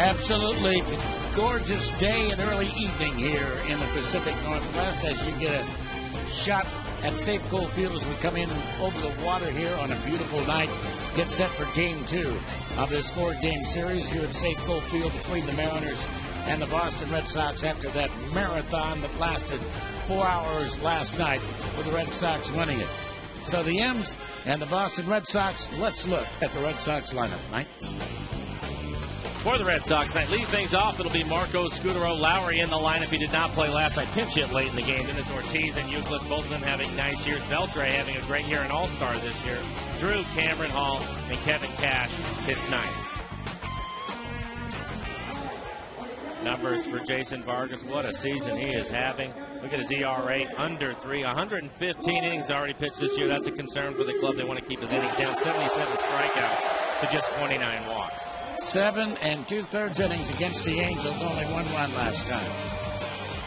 Absolutely gorgeous day and early evening here in the Pacific Northwest as you get a shot at Safeco Field as we come in over the water here on a beautiful night. Get set for Game 2 of this 4-game series here at Safeco Field between the Mariners and the Boston Red Sox after that marathon that lasted 4 hours last night with the Red Sox winning it. So the M's and the Boston Red Sox, let's look at the Red Sox lineup, Mike. For the Red Sox tonight, lead things off, it'll be Marco Scutaro. Lowry in the lineup. He did not play last night. Pinch hit late in the game. Then it's Ortiz and Euclid, both of them having nice years. Beltre having a great year, an all-star this year. Drew, Cameron Hall, and Kevin Cash his ninth. Numbers for Jason Vargas. What a season he is having. Look at his ERA, under 3. 115 innings already pitched this year. That's a concern for the club. They want to keep his innings down. 77 strikeouts to just 29 walks. 7 2/3 innings against the Angels, only 1 run last time.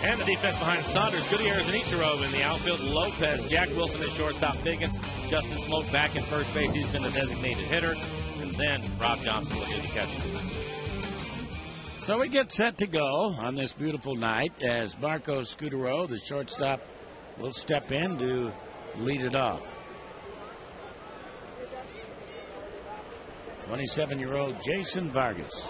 And the defense behind Saunders, Gutierrez and Ichiro in the outfield. Lopez, Jack Wilson at shortstop. Biggins, Justin Smoke back in first base. He's been the designated hitter. And then Rob Johnson will do the catching. So we get set to go on this beautiful night as Marco Scutaro, the shortstop, will step in to lead it off. 27-year-old Jason Vargas.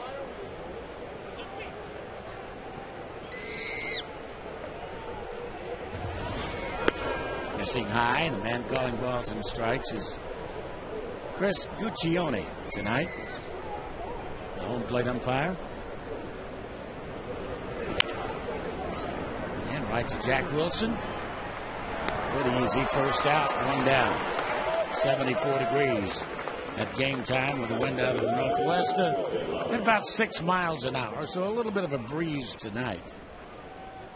Missing high, the man calling balls and strikes is Chris Guccione tonight, the home plate umpire. And right to Jack Wilson. Pretty easy first out, 1 down. 74 degrees at game time with the wind out of the northwest at about 6 miles an hour, so a little bit of a breeze tonight,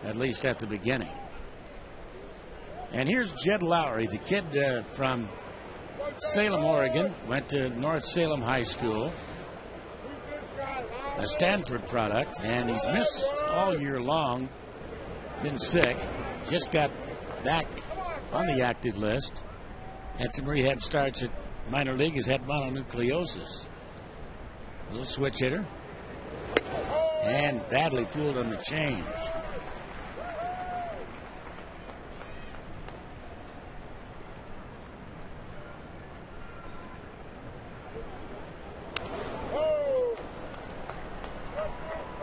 at least at the beginning. And here's Jed Lowry, the kid from Salem, Oregon, went to North Salem High School, a Stanford product, and he's missed all year long, been sick, just got back on the active list, had some rehab starts at minor league, has had mononucleosis. A little switch hitter. And badly fooled on the change.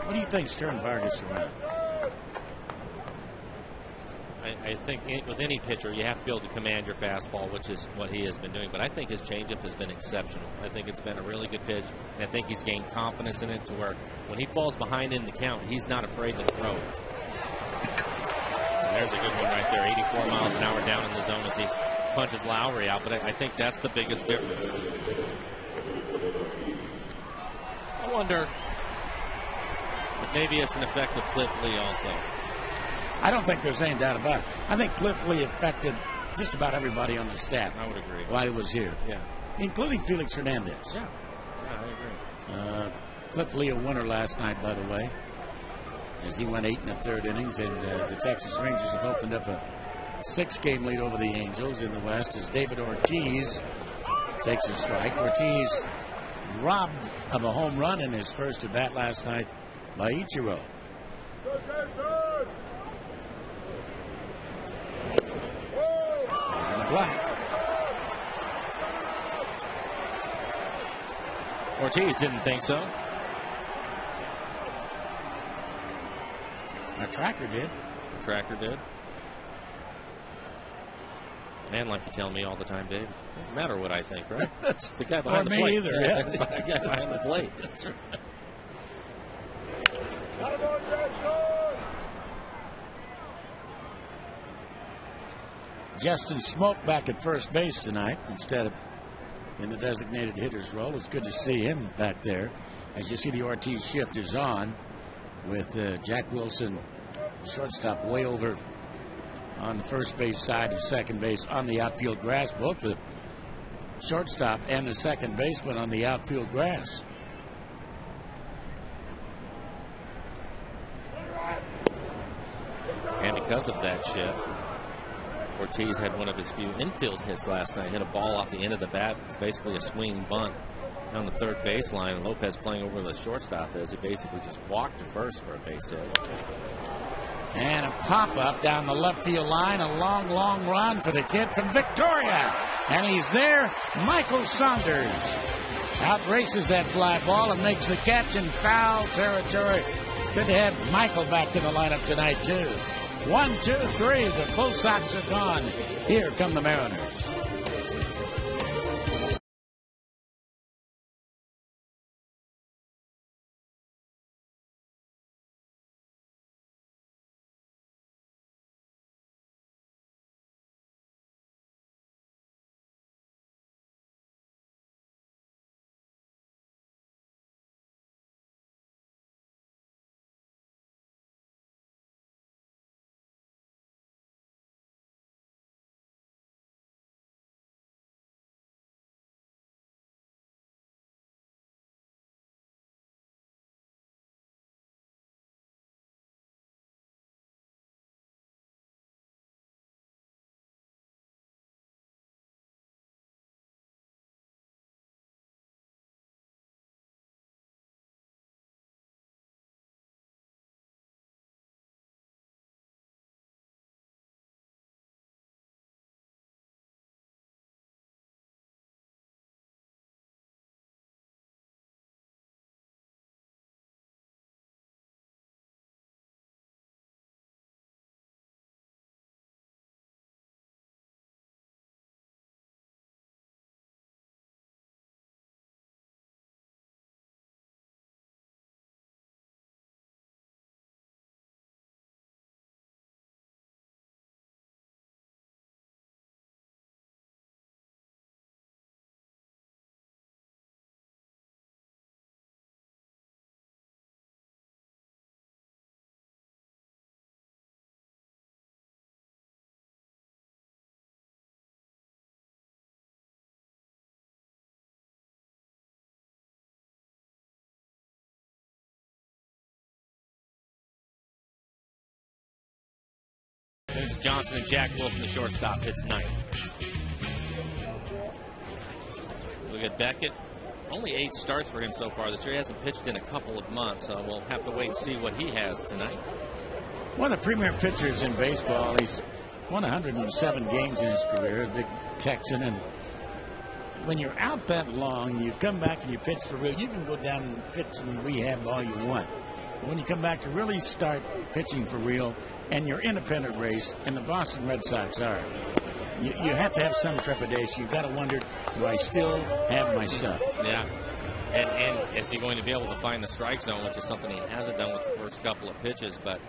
What do you think's turned Vargas around? I think with any pitcher, you have to be able to command your fastball, which is what he has been doing. But I think his changeup has been exceptional. I think it's been a really good pitch, and I think he's gained confidence in it to where when he falls behind in the count, he's not afraid to throw. And there's a good one right there, 84 miles an hour down in the zone as he punches Lowry out. But I think that's the biggest difference. I wonder if maybe it's an effect of Cliff Lee also. I don't think there's any doubt about it. I think Cliff Lee affected just about everybody on the staff. I would agree. While he was here. Yeah. Including Felix Hernandez. Yeah, I agree. Cliff Lee a winner last night, by the way, as he went 8 1/3 innings, and the Texas Rangers have opened up a 6-game lead over the Angels in the West as David Ortiz takes a strike. Ortiz robbed of a home run in his first at-bat last night by Ichiro. Black. Ortiz didn't think so. A tracker did. The tracker did. And like you tell me all the time, Dave, doesn't matter what I think, right? It's the guy behind the plate. Either, yeah. It's the guy behind the plate. That's right. Justin Smoke back at first base tonight instead of in the designated hitter's role. It's good to see him back there. As you see, the Ortiz shift is on with Jack Wilson, the shortstop, way over on the first base side of second base on the outfield grass. Both the shortstop and the second baseman on the outfield grass. And because of that shift, Ortiz had one of his few infield hits last night. Hit a ball off the end of the bat. It's basically a swing bunt on the third baseline, and Lopez playing over the shortstop as he basically just walked to first for a base hit. And a pop-up down the left field line. A long, long run for the kid from Victoria. And he's there. Michael Saunders outraces that fly ball and makes the catch in foul territory. It's good to have Michael back in the lineup tonight, too. 1, 2, 3. The Bull Sox are gone. Here come the Mariners. Vince Johnson and Jack Wilson, the shortstop, hits ninth. Look at Beckett. Only 8 starts for him so far this year. He hasn't pitched in a couple of months, so we'll have to wait and see what he has tonight. One of the premier pitchers in baseball. He's won 107 games in his career, a big Texan. And when you're out that long, you come back and you pitch for real. You can go down and pitch in rehab all you want. But when you come back to really start pitching for real, and you're in a pennant race, and the Boston Red Sox are, you have to have some trepidation. You've got to wonder, do I still have my stuff? Yeah. And is he going to be able to find the strike zone, which is something he hasn't done with the first couple of pitches. But,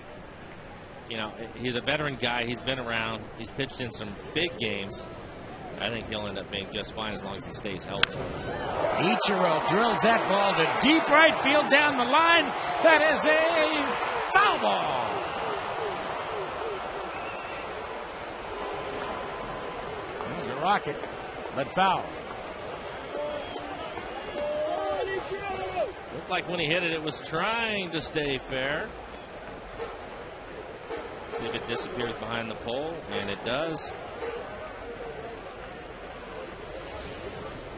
you know, he's a veteran guy. He's been around. He's pitched in some big games. I think he'll end up being just fine as long as he stays healthy. Ichiro drills that ball to deep right field down the line. That is a foul ball. There's a rocket, but foul. Looked like when he hit it, it was trying to stay fair. See if it disappears behind the pole, and it does.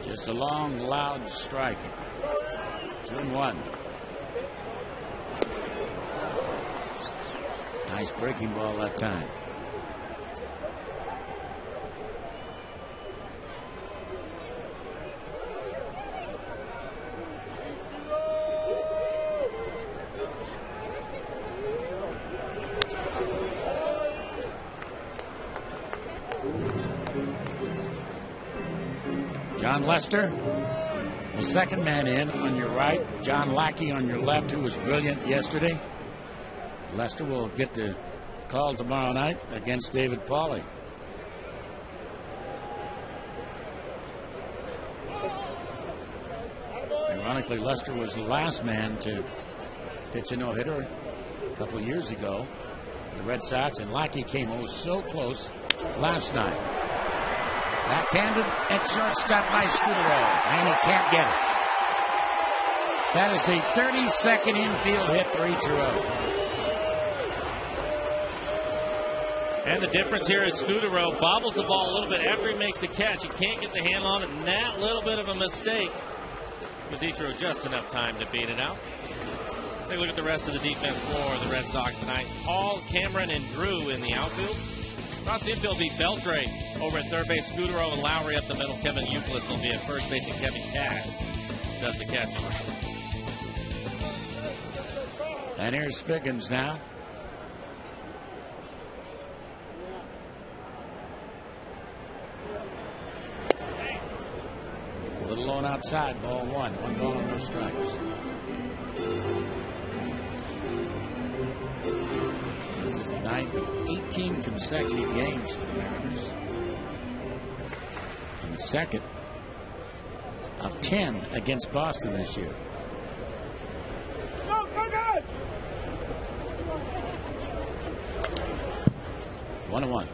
Just a long, loud strike. 2-1. Nice breaking ball that time. John Lester, the second man in on your right. John Lackey on your left, who was brilliant yesterday. Lester will get the call tomorrow night against David Pauly. Ironically, Lester was the last man to pitch a no-hitter a couple of years ago. The Red Sox, and Lackey came so close last night. Backhanded at shortstop by Scudero, and he can't get it. That is the 32nd infield hit for Ichiro. And the difference here is Scudero bobbles the ball a little bit after he makes the catch. He can't get the handle on it, and that little bit of a mistake with Ichiro just enough time to beat it out. Take a look at the rest of the defense for the Red Sox tonight. Paul, Cameron, and Drew in the outfield. Across the infield, be Beltre over at third base. Scudero and Lowry up the middle. Kevin Euclid will be at first base, and Kevin Cash does the catching. And here's Figgins now. A little on outside, ball one. One ball and no strikes. This is the ninth of 18 consecutive games for the Mariners. And the second of 10 against Boston this year. 1-1.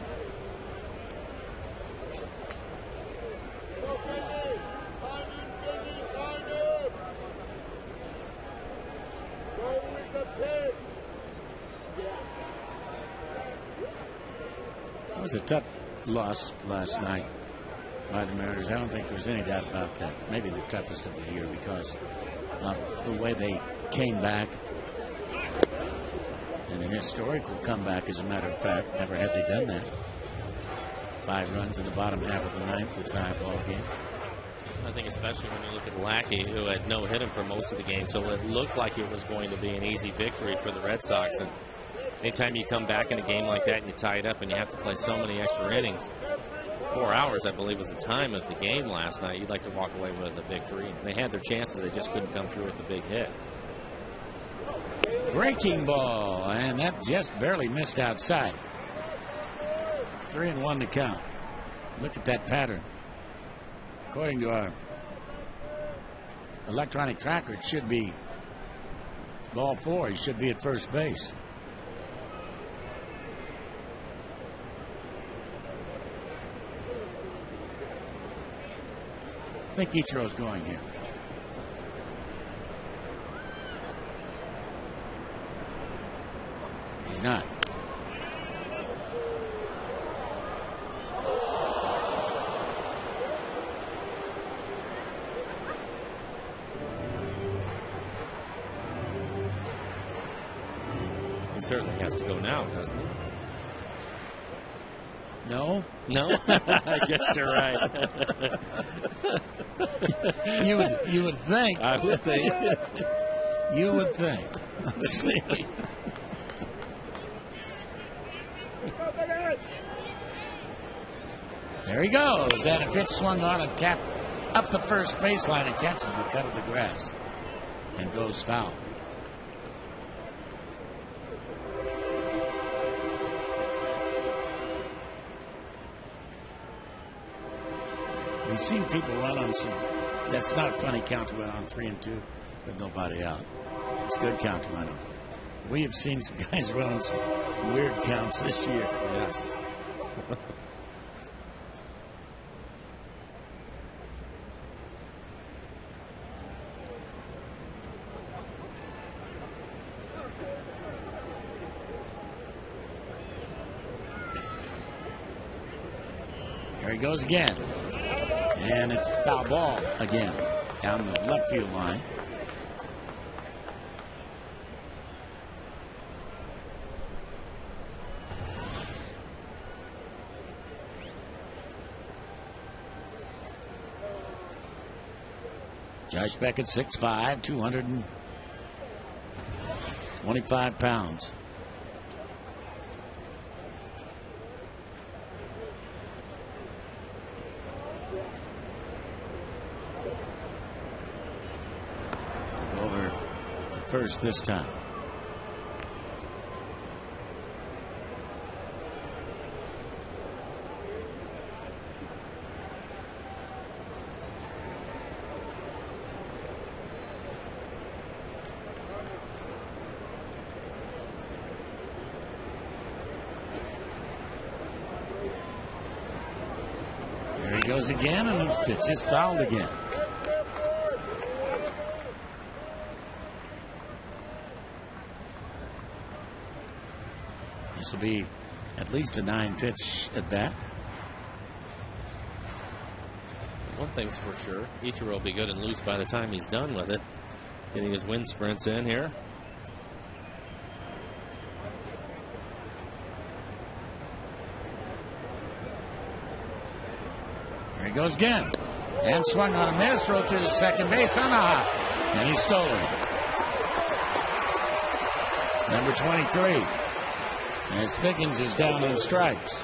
It was a tough loss last night by the Mariners. I don't think there's any doubt about that. Maybe the toughest of the year because of the way they came back. And an historical comeback, as a matter of fact. Never had they done that. 5 runs in the bottom half of the ninth, the tie ball game. I think especially when you look at Lackey, who had no hit him for most of the game, so it looked like it was going to be an easy victory for the Red Sox. And anytime you come back in a game like that and you tie it up and you have to play so many extra innings, 4 hours, I believe, was the time of the game last night, you'd like to walk away with a victory. They had their chances, they just couldn't come through with the big hit. Breaking ball, and that just barely missed outside. 3-1 to count. Look at that pattern. According to our electronic tracker, it should be ball 4. He should be at first base. I think Ichiro's going here. He's not. He certainly has to go now, doesn't he? No. No? I guess you're right. You would think. I would think. You would think. Let's see. There he goes. And a pitch swung on and tapped up the first baseline and catches the cut of the grass and goes foul. We've seen people run on some, that's not funny count to win on 3-2 with nobody out. It's good count to winning. We have seen some guys run on some weird counts this year. Yes. Here he goes again. And it's foul ball again down the left field line. Josh Beckett, 6'5", 225 pounds. Over the first this time. Goes again, and it's just fouled again. This will be at least a 9-pitch at bat. One thing's for sure, Ichiro will be good and loose by the time he's done with it. Getting his wind sprints in here. There he goes again. And swung on a miss, throw to the second base on a hop. And he's stolen. Number 23. As Figgins is down on strikes.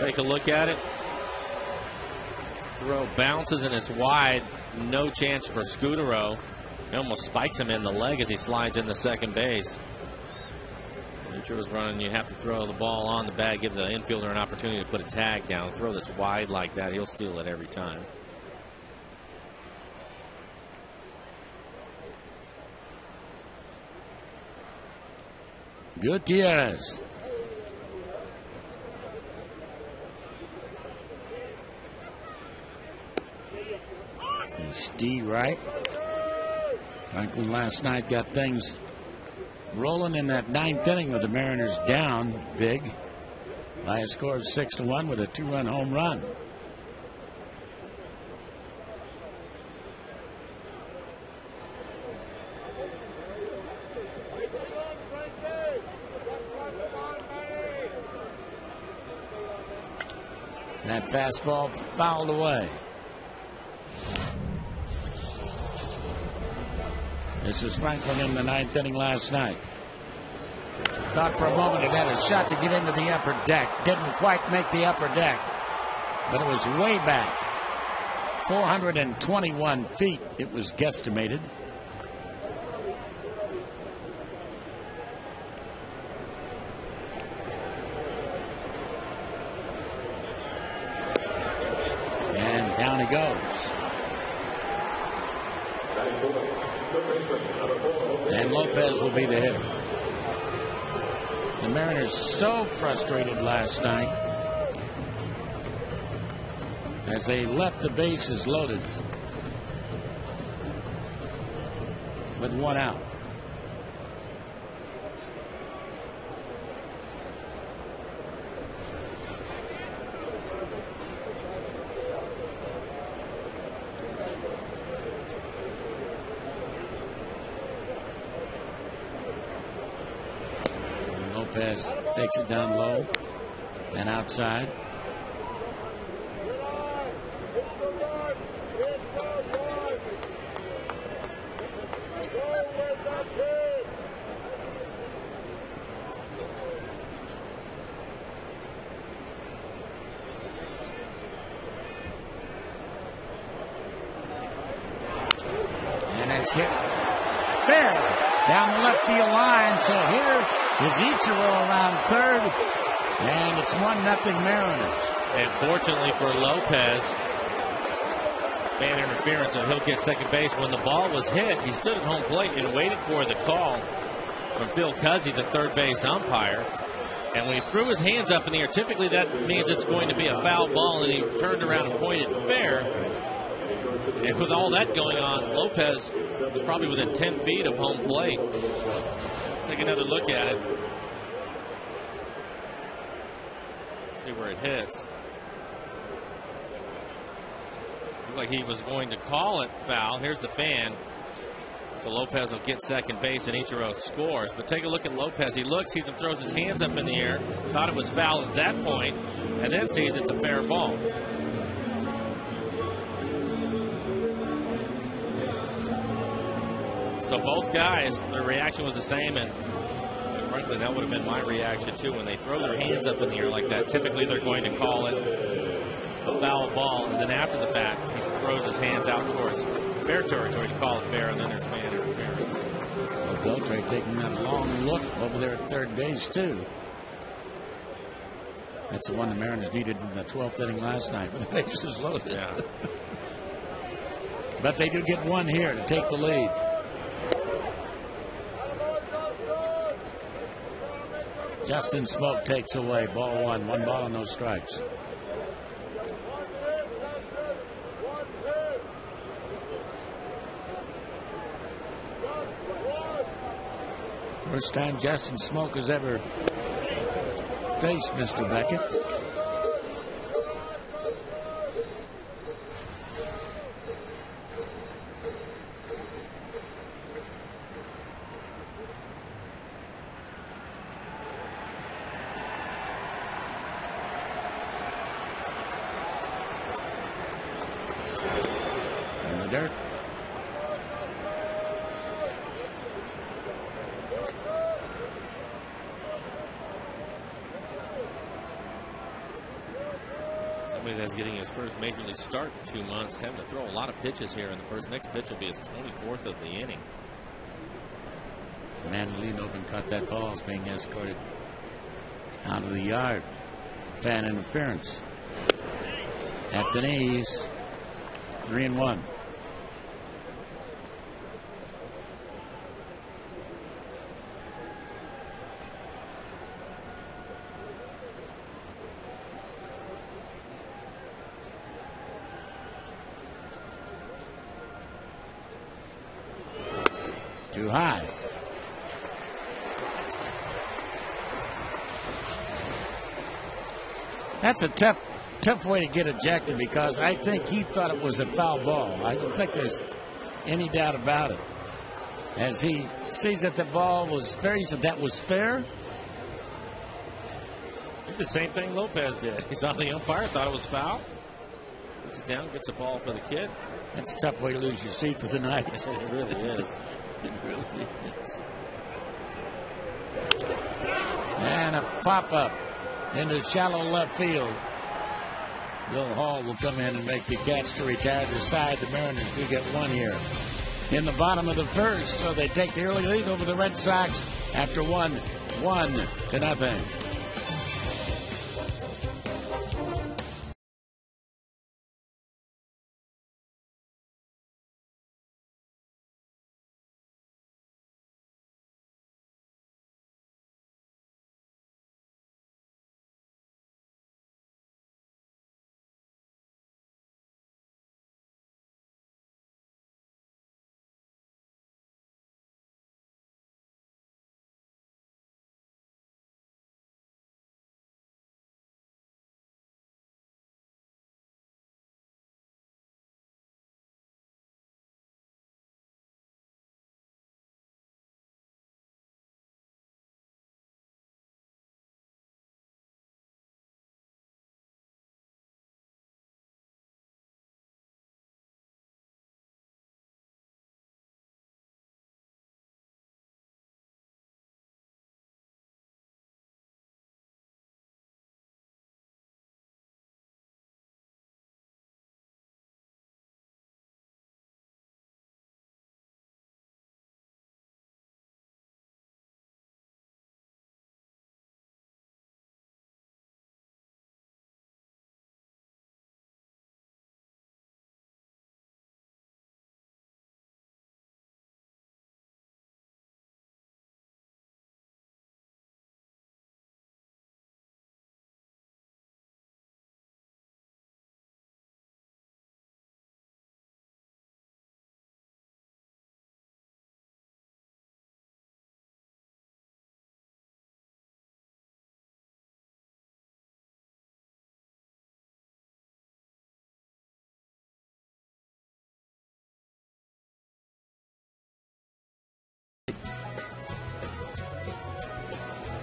Take a look at it. Throw bounces and it's wide. No chance for Scudero. He almost spikes him in the leg as he slides into second base. Ichiro's running. You have to throw the ball on the bag, give the infielder an opportunity to put a tag down. A throw that's wide like that, he'll steal it every time. Gutierrez. Steve Wright. Franklin last night got things rolling in that ninth inning with the Mariners down big by a score of 6-1 with a 2-run home run. That fastball fouled away. This is Franklin in the ninth inning last night. Thought for a moment it had a shot to get into the upper deck. Didn't quite make the upper deck, but it was way back. 421 feet it was guesstimated. And down he goes. And Lopez will be the hitter. The Mariners so frustrated last night as they left the bases loaded with one out. Lopez takes it down low and outside. And it's hit fair down the left field line. So here is Ichiro around third, and it's 1-0 Mariners. And fortunately for Lopez, fan interference, so he'll get second base. When the ball was hit, he stood at home plate and waited for the call from Phil Cuzzy, the third base umpire. And when he threw his hands up in the air, typically that means it's going to be a foul ball, and he turned around and pointed fair. And with all that going on, Lopez was probably within 10 feet of home plate. Take another look at it. See where it hits. Looked like he was going to call it foul. Here's the fan. So Lopez will get second base and Ichiro scores. But take a look at Lopez. He looks, sees him, throws his hands up in the air. Thought it was foul at that point, and then sees it's a fair ball. So both guys, their reaction was the same, and frankly, that would have been my reaction too. When they throw their hands up in the air like that, typically they're going to call it a foul ball, and then after the fact, he throws his hands out towards fair territory to call it fair, and then there's fan interference. So Beltre taking that long look over there at third base too. That's the one the Mariners needed in the 12th inning last night with the bases loaded. Yeah. But they do get one here to take the lead. Justin Smoke takes away ball one. 1 ball and no strikes. First time Justin Smoke has ever faced Mr. Beckett. dirt. Somebody that's getting his first major league start in 2 months, having to throw a lot of pitches here in the first. Next pitch will be his 24th of the inning. The man who leaned over and caught that ball is being escorted out of the yard. Fan interference. At the knees. 3-1. Too high. That's a tough way to get ejected, because I think he thought it was a foul ball. I don't think there's any doubt about it. As he sees that the ball was fair, he said that was fair. Did the same thing Lopez did. He saw the umpire, thought it was foul. Looks down, gets a ball for the kid. That's a tough way to lose your seat for the night. It really is. It really is. And a pop-up into shallow left field. Bill Hall will come in and make the catch to retire the side. The Mariners do get one here in the bottom of the first, so they take the early lead over the Red Sox after 1-0.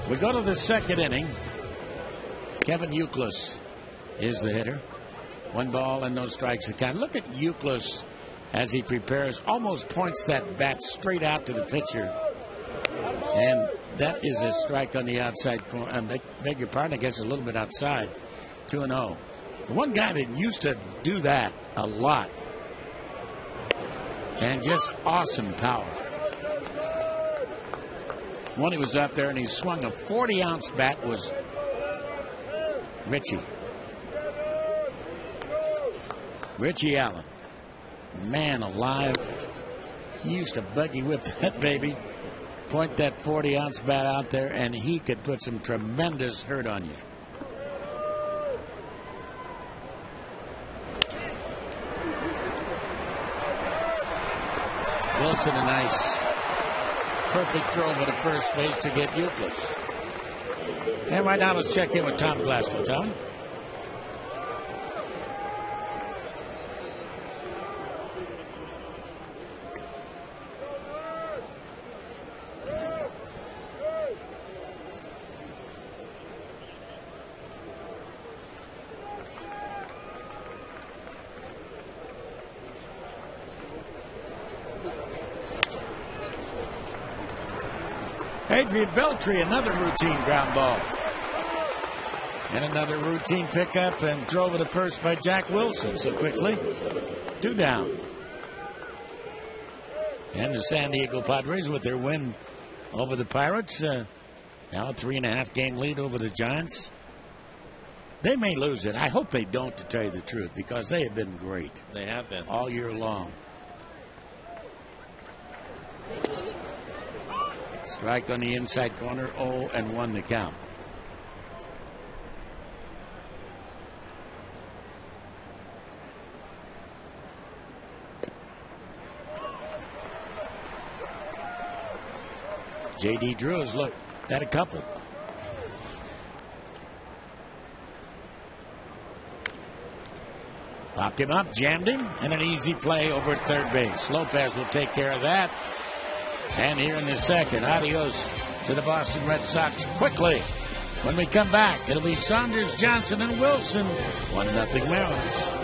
We go to the second inning. Kevin Youkilis is the hitter. 1 ball and no strikes to count. Look at Youkilis as he prepares. Almost points that bat straight out to the pitcher. And that is a strike on the outside corner. Beg your pardon, I guess a little bit outside. 2-0. The one guy that used to do that a lot. And just awesome power. When he was up there and he swung a 40-ounce bat was Richie Allen. Man alive. He used to buggy whip that baby. Point that 40-ounce bat out there, and he could put some tremendous hurt on you. Wilson, a nice perfect throw over to first base to get Youkilis. And right now, let's check in with Tom Glasgow. Tom? Adrian Beltry, another routine ground ball. And another routine pickup and throw over to first by Jack Wilson. So quickly, 2 down. And the San Diego Padres with their win over the Pirates. Now a 3.5 game lead over the Giants. They may lose it. I hope they don't, to tell you the truth, because they have been great. They have been. All year long. Strike on the inside corner, 0-1 the count. J.D. Drew has looked at a couple. Popped him up, jammed him, and an easy play over at third base. Lopez will take care of that. And here in the second, adios to the Boston Red Sox quickly. When we come back, it'll be Saunders, Johnson, and Wilson. 1-0 Mariners.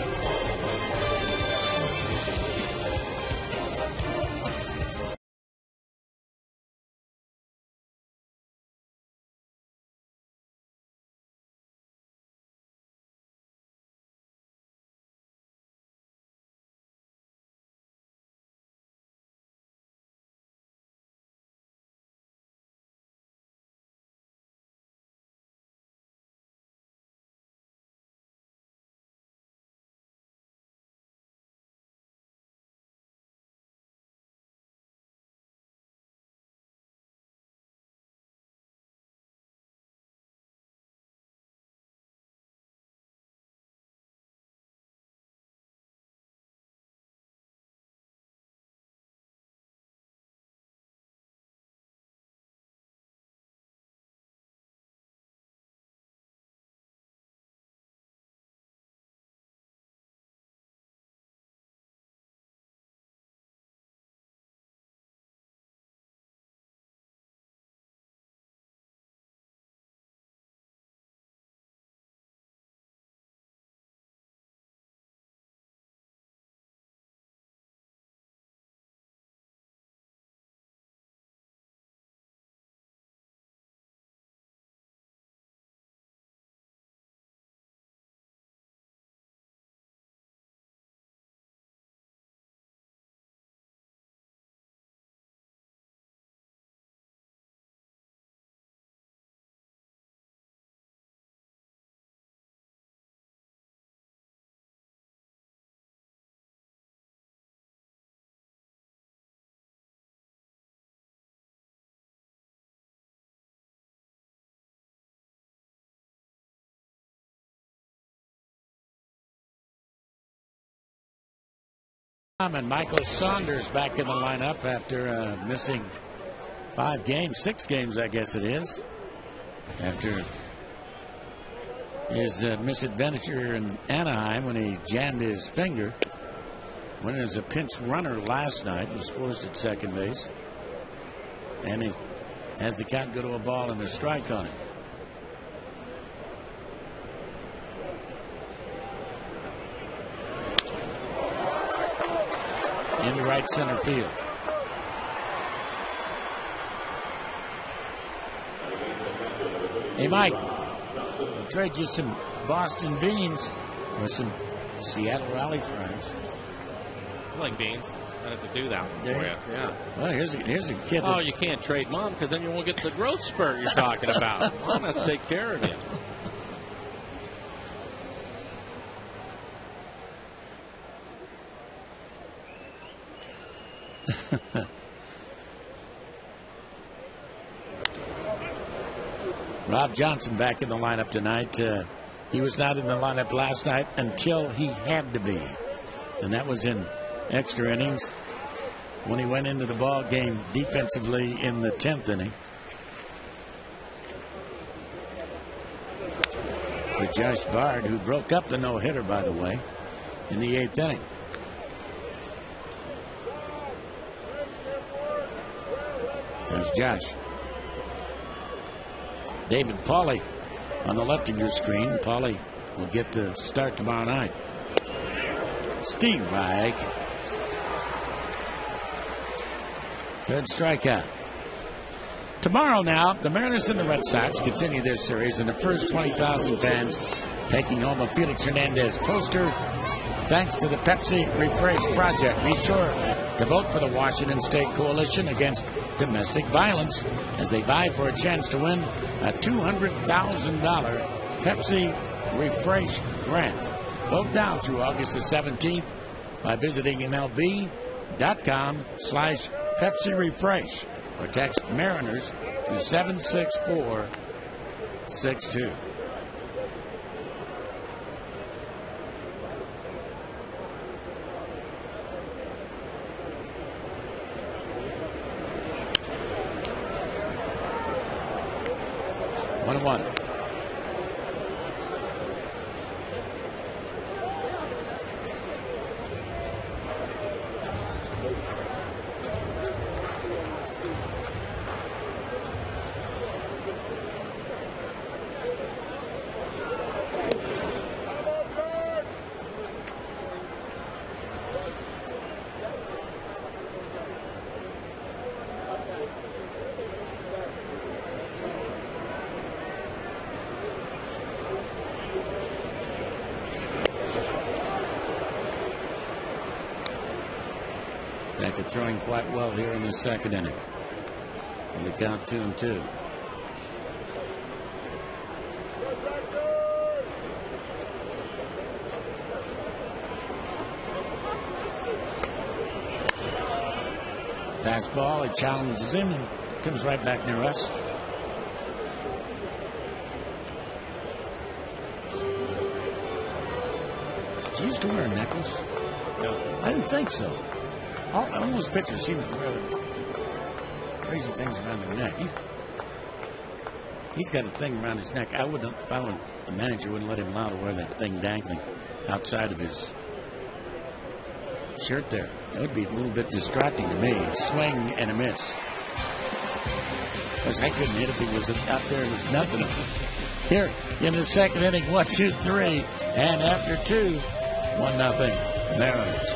And Michael Saunders back in the lineup after missing 6 games, I guess it is, after his misadventure in Anaheim when he jammed his finger. Went as a pinch runner last night, was forced at second base, and he has the count go to a ball and a strike on it. In right center field. Hey, Mike, I'll trade you some Boston beans for some Seattle Raleigh friends. I like beans. I have to do that one for you. Yeah. Well, here's a kid. Oh, you can't trade Mom because then you won't get the growth spurt you're talking about. Mom has to take care of you. Rob Johnson back in the lineup tonight. He was not in the lineup last night until he had to be, and that was in extra innings when he went into the ball game defensively in the 10th inning. For Josh Bard, who broke up the no-hitter, by the way, in the 8th inning. There's Josh. David Pauly on the left of your screen. Pauly will get the start tomorrow night. Steve Reich. Third strikeout. Tomorrow now, the Mariners and the Red Sox continue their series, and the first 20,000 fans taking home a Felix Hernandez poster thanks to the Pepsi Refresh Project. Be sure to vote for the Washington State Coalition Against Domestic Violence as they vie for a chance to win a $200,000 Pepsi Refresh grant. Vote now through August the 17th by visiting MLB.com/Pepsi Refresh or text Mariners to 76462. One. Back at throwing quite well here in the second inning. And the count 2-2. Fastball, it challenges him and comes right back near us. Did you used to wear a necklace? No. I didn't think so. All those pitchers seem to wear crazy things around their neck. He's got a thing around his neck. I wouldn't, if I were a manager, wouldn't let him allow to wear that thing dangling outside of his shirt there. That would be a little bit distracting to me. Swing and a miss. Because I couldn't hit if he was out there and was nothing. Here in the second inning, 1-2-3, and after 2, 1-0 Mariners.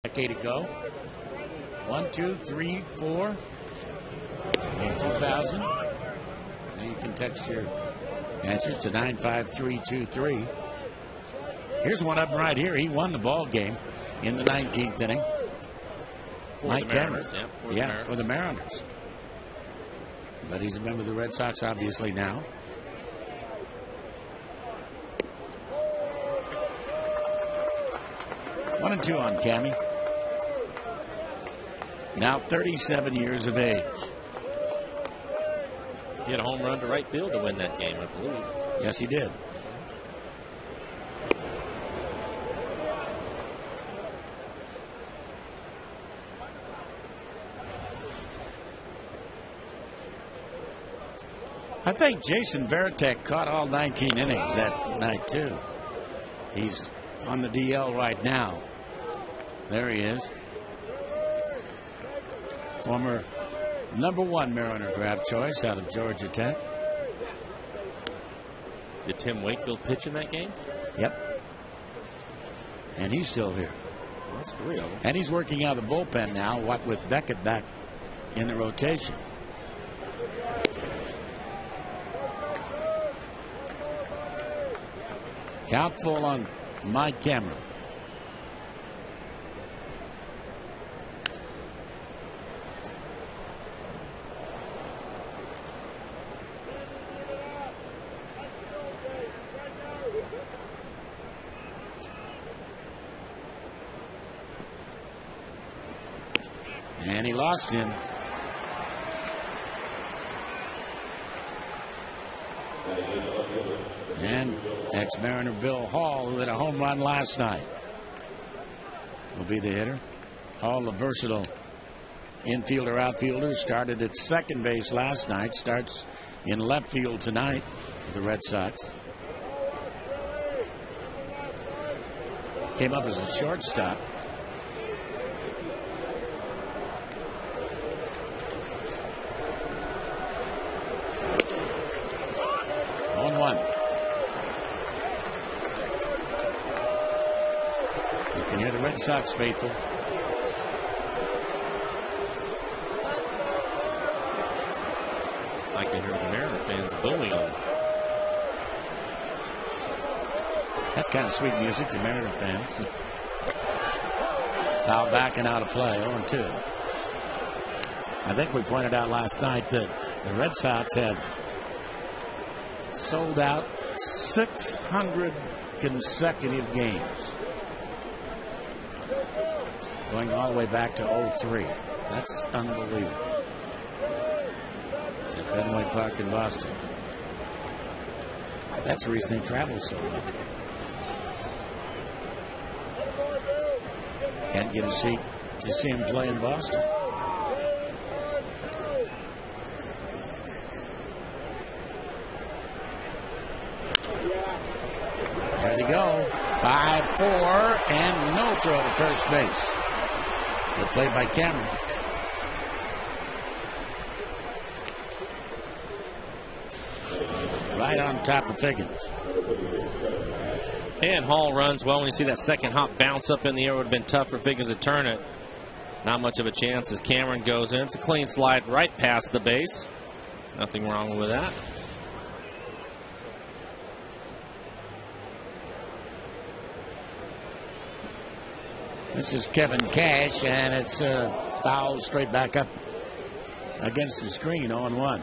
Decade ago. 1, 2, 3, 4. In 2000. Now you can text your answers to 95323. Here's one of them right here. He won the ball game in the 19th inning. Mike Mariners, for the Mariners. But he's a member of the Red Sox, obviously, now. One and two on Cammy. Now 37 years of age. He had a home run to right field to win that game, I believe. Yes, he did. I think Jason Varitek caught all 19 innings that night, too. He's on the DL right now. There he is. Former #1 Mariner draft choice out of Georgia Tech. Did Tim Wakefield pitch in that game? Yep. And he's still here. Well, that's 3 of them. And he's working out of the bullpen now, what with Beckett back in the rotation. Count full on Mike Cameron. And he lost him. And ex-Mariner Bill Hall, who hit a home run last night, will be the hitter. Hall, the versatile infielder, outfielder, started at second base last night, starts in left field tonight for the Red Sox. Came up as a shortstop. The Red Sox faithful. I can hear the Mariner fans booing on. That's kind of sweet music to Mariner fans. Foul back and out of play, 0-2. I think we pointed out last night that the Red Sox have sold out 600 consecutive games, going all the way back to 03. That's unbelievable. At Fenway Park in Boston. That's the reason they travel so much. Can't get a seat to see him play in Boston. There they go. 5-4 and no throw to first base. Good play by Cameron. Right on top of Figgins. And Hall runs well. When you see that second hop bounce up in the air, it would have been tough for Figgins to turn it. Not much of a chance as Cameron goes in. It's a clean slide right past the base. Nothing wrong with that. This is Kevin Cash, and it's foul straight back up against the screen, 0-1.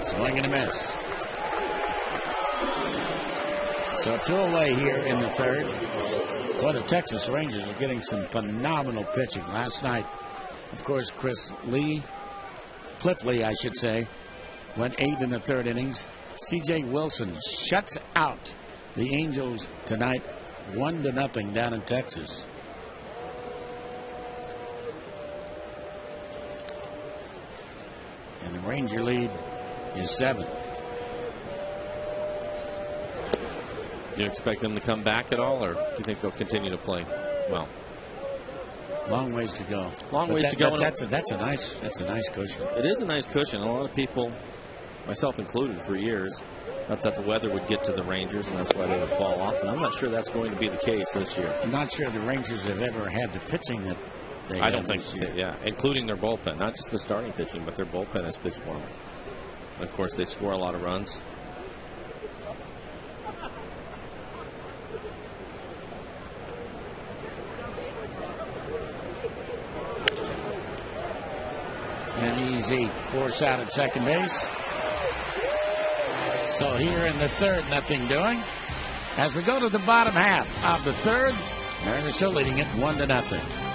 Swing and a miss. So 2 away here in the third. Well, the Texas Rangers are getting some phenomenal pitching. Last night, of course, Cliff Lee, I should say, went 8 in the third innings. C.J. Wilson shuts out the Angels tonight, 1-0 down in Texas. And the Ranger lead is 7. Do you expect them to come back at all, or do you think they'll continue to play well? Long ways to go. Long ways to go. That's a nice cushion. It is a nice cushion. A lot of people, myself included, for years, thought that the weather would get to the Rangers, and that's why they would fall off. And I'm not sure that's going to be the case this year. I'm not sure the Rangers have ever had the pitching that they I don't think so. Yeah, including their bullpen. Not just the starting pitching, but their bullpen has pitched well. And of course, they score a lot of runs. An easy force out at second base. So here in the third, nothing doing. As we go to the bottom half of the third, Mariners still leading it 1-0.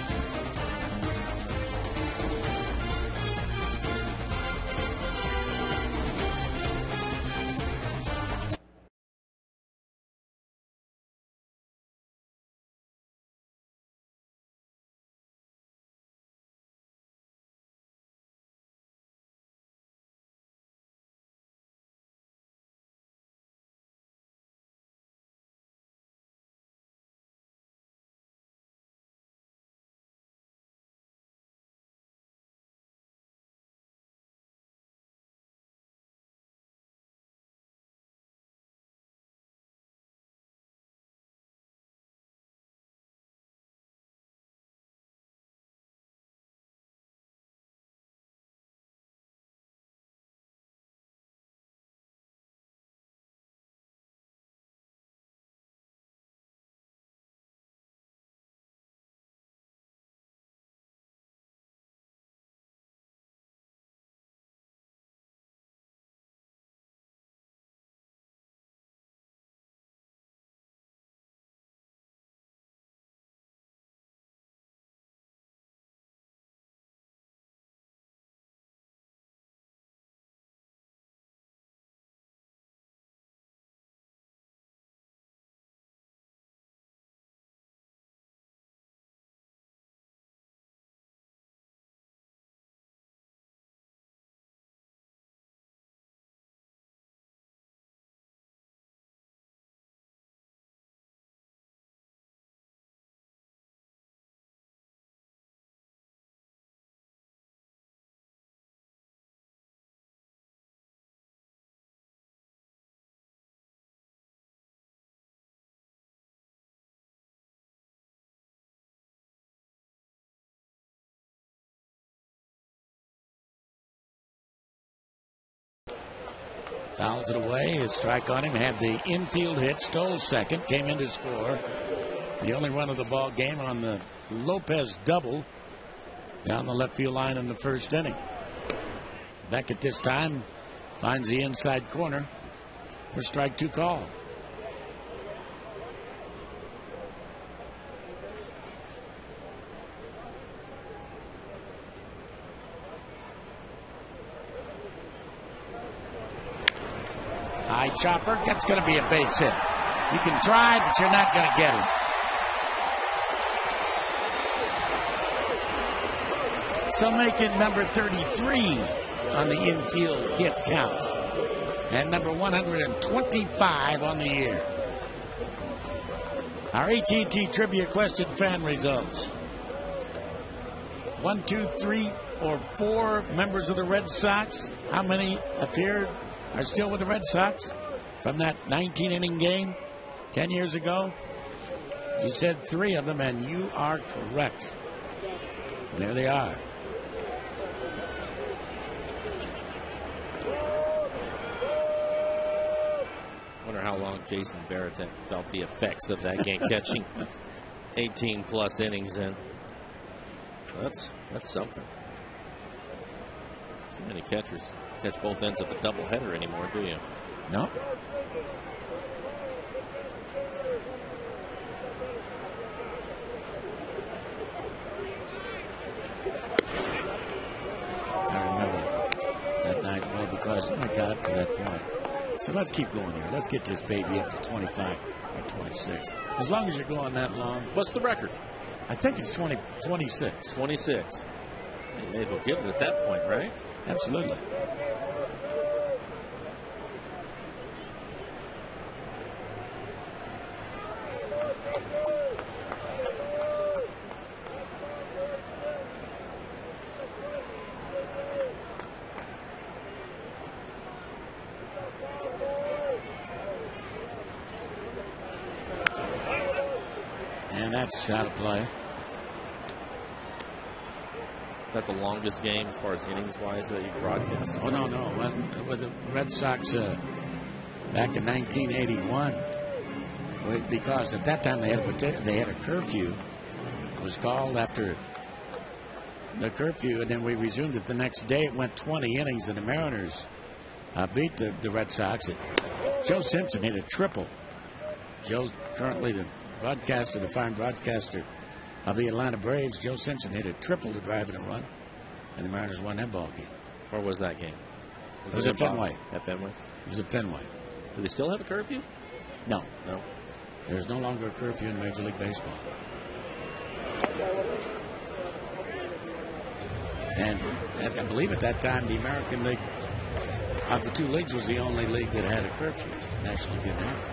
Fouls it away. A strike on him. Had the infield hit. Stole second. Came in to score. The only run of the ball game on the Lopez double down the left field line in the first inning. Beckett this time finds the inside corner for strike 2 call. High chopper. That's going to be a base hit. You can try, but you're not going to get it. So make it number 33 on the infield hit count. And number 125 on the year. Our AT&T Trivia Question fan results. 1, 2, 3, or 4 members of the Red Sox. How many appeared? Are still with the Red Sox from that 19-inning game 10 years ago? You said 3 of them, and you are correct. There they are. Wonder how long Jason Varitek felt the effects of that game, catching 18-plus innings in. That's something. Too many catchers catch both ends of a doubleheader anymore, do you? No. I remember that night well because I got up to that point. So let's keep going here. Let's get this baby up to 25 or 26. As long as you're going that long. What's the record? I think it's 26. 26. You may as well get it at that point, right? Absolutely. And that's out of play. Is that the longest game as far as innings-wise that you broadcast? Oh, no. With the Red Sox back in 1981, because at that time they had a curfew. It was called after the curfew, and then we resumed it the next day. It went 20 innings, and the Mariners beat the Red Sox. Joe Simpson hit a triple. Joe's currently the fine broadcaster of the Atlanta Braves. Joe Simpson hit a triple to drive in a run, and the Mariners won that ball game. Where was that game? It was at Fenway. At Fenway? It was at Fenway. Do they still have a curfew? No. There's no longer a curfew in Major League Baseball. And I believe at that time the American League of the two leagues was the only league that had a curfew. National League didn't have it.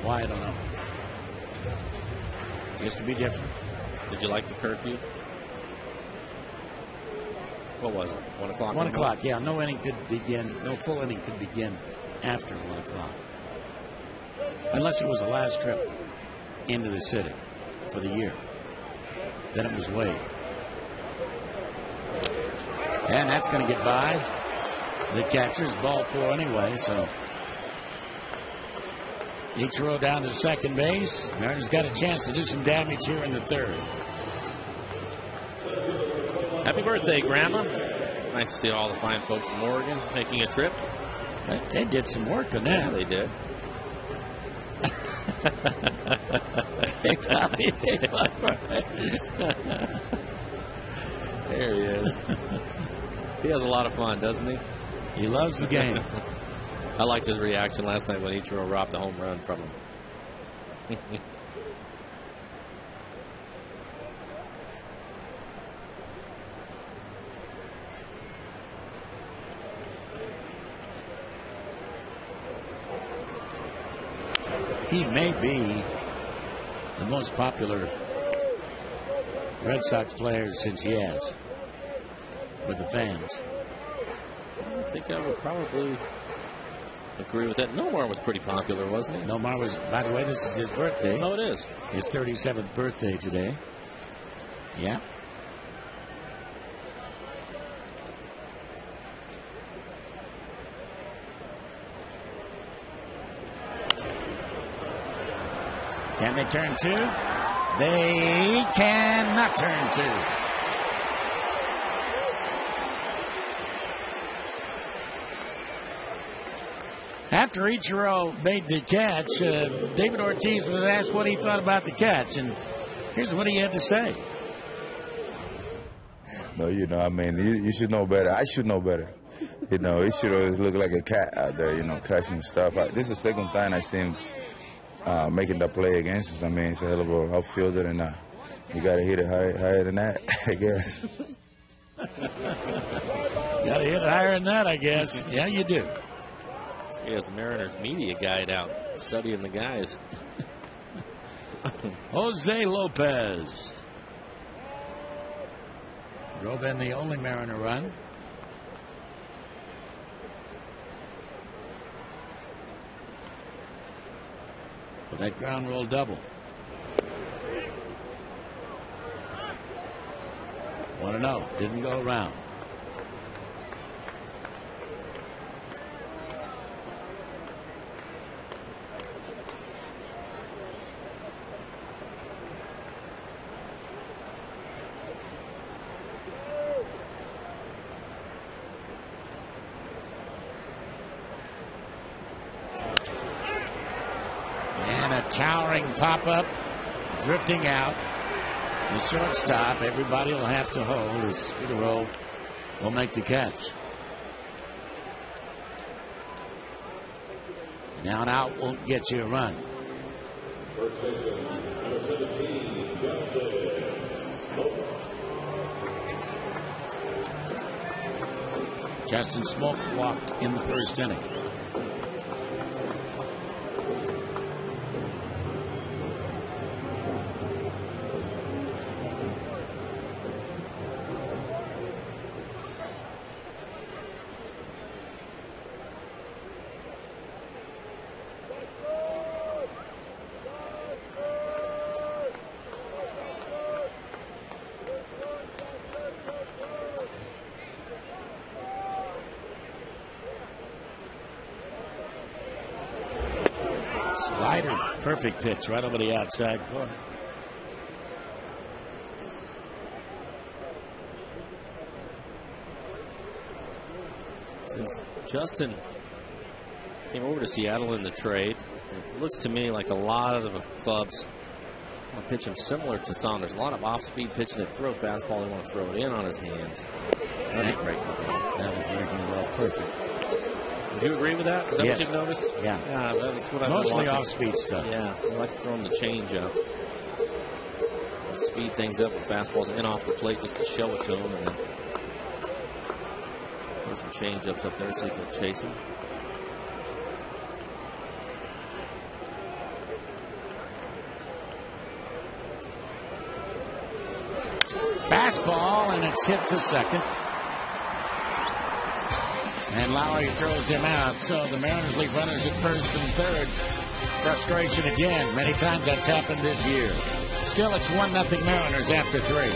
Why, I don't know. Just to be different. Did you like the curfew? What was it? 1 o'clock? 1 o'clock, yeah. No full inning could begin after 1 o'clock. Unless it was the last trip into the city for the year. Then it was waived. And that's going to get by the catcher's ball 4 anyway, so Ichiro down to second base. Mariners got a chance to do some damage here in the third. Happy birthday, Grandma. Nice to see all the fine folks from Oregon making a trip. They did some work on that. Yeah, they did. There he is. He has a lot of fun, doesn't he? He loves the game. I liked his reaction last night when Ichiro robbed the home run from him. He may be the most popular Red Sox player since he has with the fans. I think I would probably agree with that. Nomar was pretty popular, wasn't he? Nomar was, by the way, this is his birthday. Oh, it is. His 37th birthday today. Yeah. Can they turn 2? They cannot turn 2. After Ichiro made the catch, David Ortiz was asked what he thought about the catch, and here's what he had to say. No, I mean, you should know better. I should know better. Ichiro look like a cat out there, catching stuff. This is the second time I seen him making that play against us. I mean, it's a hell of an outfielder, and you got to hit it higher than that, I guess. Got to hit it higher than that, I guess. Yeah, you do. He has the Mariners media guide out studying the guys. Jose Lopez drove in the only Mariner run. With that ground roll double. 1-0. Didn't go around. Towering pop-up, drifting out. The shortstop, everybody will have to hold as Scudero will make the catch. Now and out won't get you a run. Justin Smoke walked in the first inning. Slider, perfect pitch right over the outside corner. Since Justin came over to Seattle in the trade, it looks to me like a lot of the clubs want to pitch him similar to Saunders. A lot of off-speed pitching that throw fastball. They want to throw it in on his hands. That'd be breaking ball. That'd be breaking ball. Perfect. Would you agree with that? Is that what you've noticed? Yeah. Yeah, that's what I've been mostly watching. off-speed stuff. Yeah, I like to throw him the change-up. Speed things up with fastballs in off the plate just to show it to him, and then throw some change-ups up there, see if he'll chase him. Fastball, and it's hit to second. And Lowry throws him out. So the Mariners leave runners at first and third. Frustration again. Many times that's happened this year. Still, it's 1-0 Mariners after 3.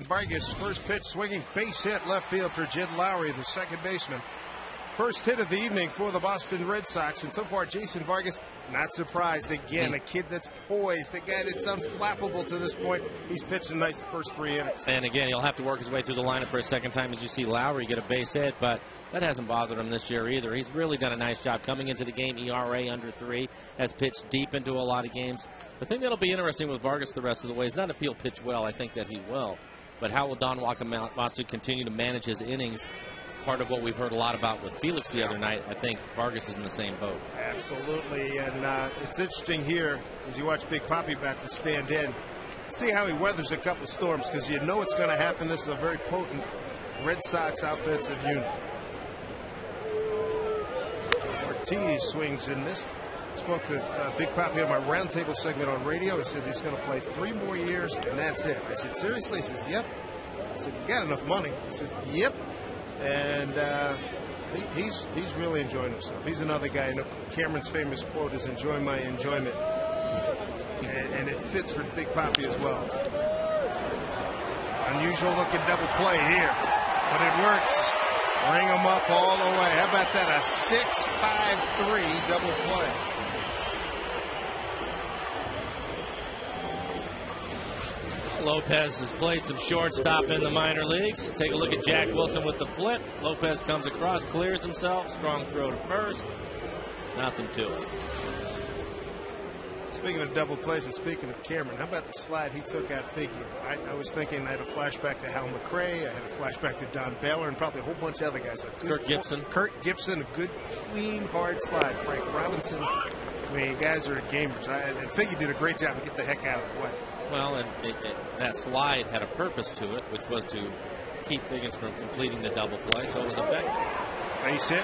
Vargas, first pitch swinging, base hit left field for Jed Lowry, the second baseman. First hit of the evening for the Boston Red Sox, and so far Jason Vargas not surprised. Again, a kid that's poised, a guy that's unflappable to this point. He's pitched a nice first 3 innings. And again, he'll have to work his way through the lineup for a second time as you see Lowry get a base hit, but that hasn't bothered him this year either. He's really done a nice job coming into the game. ERA under 3, has pitched deep into a lot of games. The thing that'll be interesting with Vargas the rest of the way is not if he'll pitch well. I think that he will. But how will Don Wakamatsu continue to manage his innings? Part of what we've heard a lot about with Felix the other night. I think Vargas is in the same boat. Absolutely, and it's interesting here as you watch Big Papi back to stand in. See how he weathers a couple storms, because you know it's going to happen. This is a very potent Red Sox offensive unit. Ortiz swings and missed. Spoke with Big Papi on my roundtable segment on radio. He said he's going to play 3 more years, and that's it. I said, seriously? He says, yep. I said, you got enough money? He says, yep. And he's really enjoying himself. He's another guy. You know, Cameron's famous quote is, enjoy my enjoyment. And it fits for Big Papi as well. Unusual looking double play here, but it works. Ring them up all the way. How about that? A 6-5-3 double play. Lopez has played some shortstop in the minor leagues. Take a look at Jack Wilson with the flip. Lopez comes across, clears himself. Strong throw to first. Nothing to it. Speaking of double plays and speaking of Cameron, how about the slide he took out Figure? I was thinking I had a flashback to Hal McRae. I had a flashback to Don Baylor and probably a whole bunch of other guys. Kurt Gibson. Kurt Gibson, a good, clean, hard slide. Frank Robinson. I mean, guys are gamers. And Figure did a great job to get the heck out of the way. Well, and that slide had a purpose to it, which was to keep Figgins from completing the double play, so it was effective. Base hit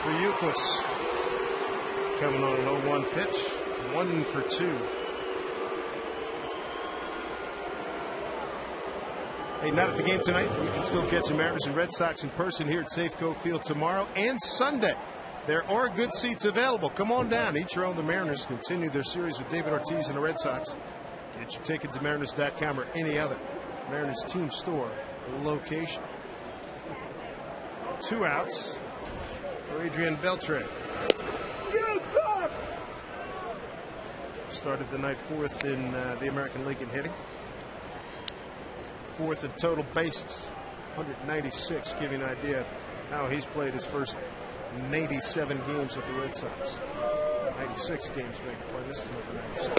for Euclid. Coming on an 0-1 pitch. 1 for 2. Hey, not at the game tonight. You can still catch the Mariners and Red Sox in person here at Safeco Field tomorrow and Sunday. There are good seats available. Come on down. Each row the Mariners continue their series with David Ortiz and the Red Sox. Get your tickets at Mariners.com or any other Mariners team store location. 2 outs for Adrian Beltre. Started the night 4th in the American League in hitting. 4th in total bases. 196, giving you an idea of how he's played his first 87 games with the Red Sox. 96 games making play. This is number 97.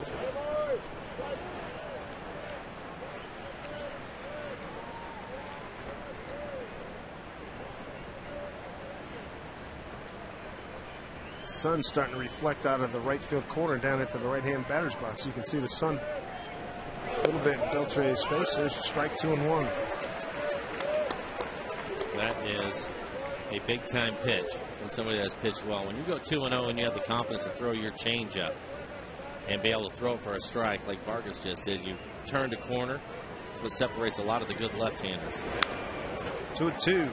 Sun starting to reflect out of the right field corner down into the right-hand batter's box. You can see the sun a little bit in Beltre's face. There's a strike, 2-1. That is a big-time pitch from somebody that's pitched well. When you go 2-0 and you have the confidence to throw your changeup and be able to throw it for a strike like Vargas just did, you turn the corner. That's what separates a lot of the good left-handers. 2-2.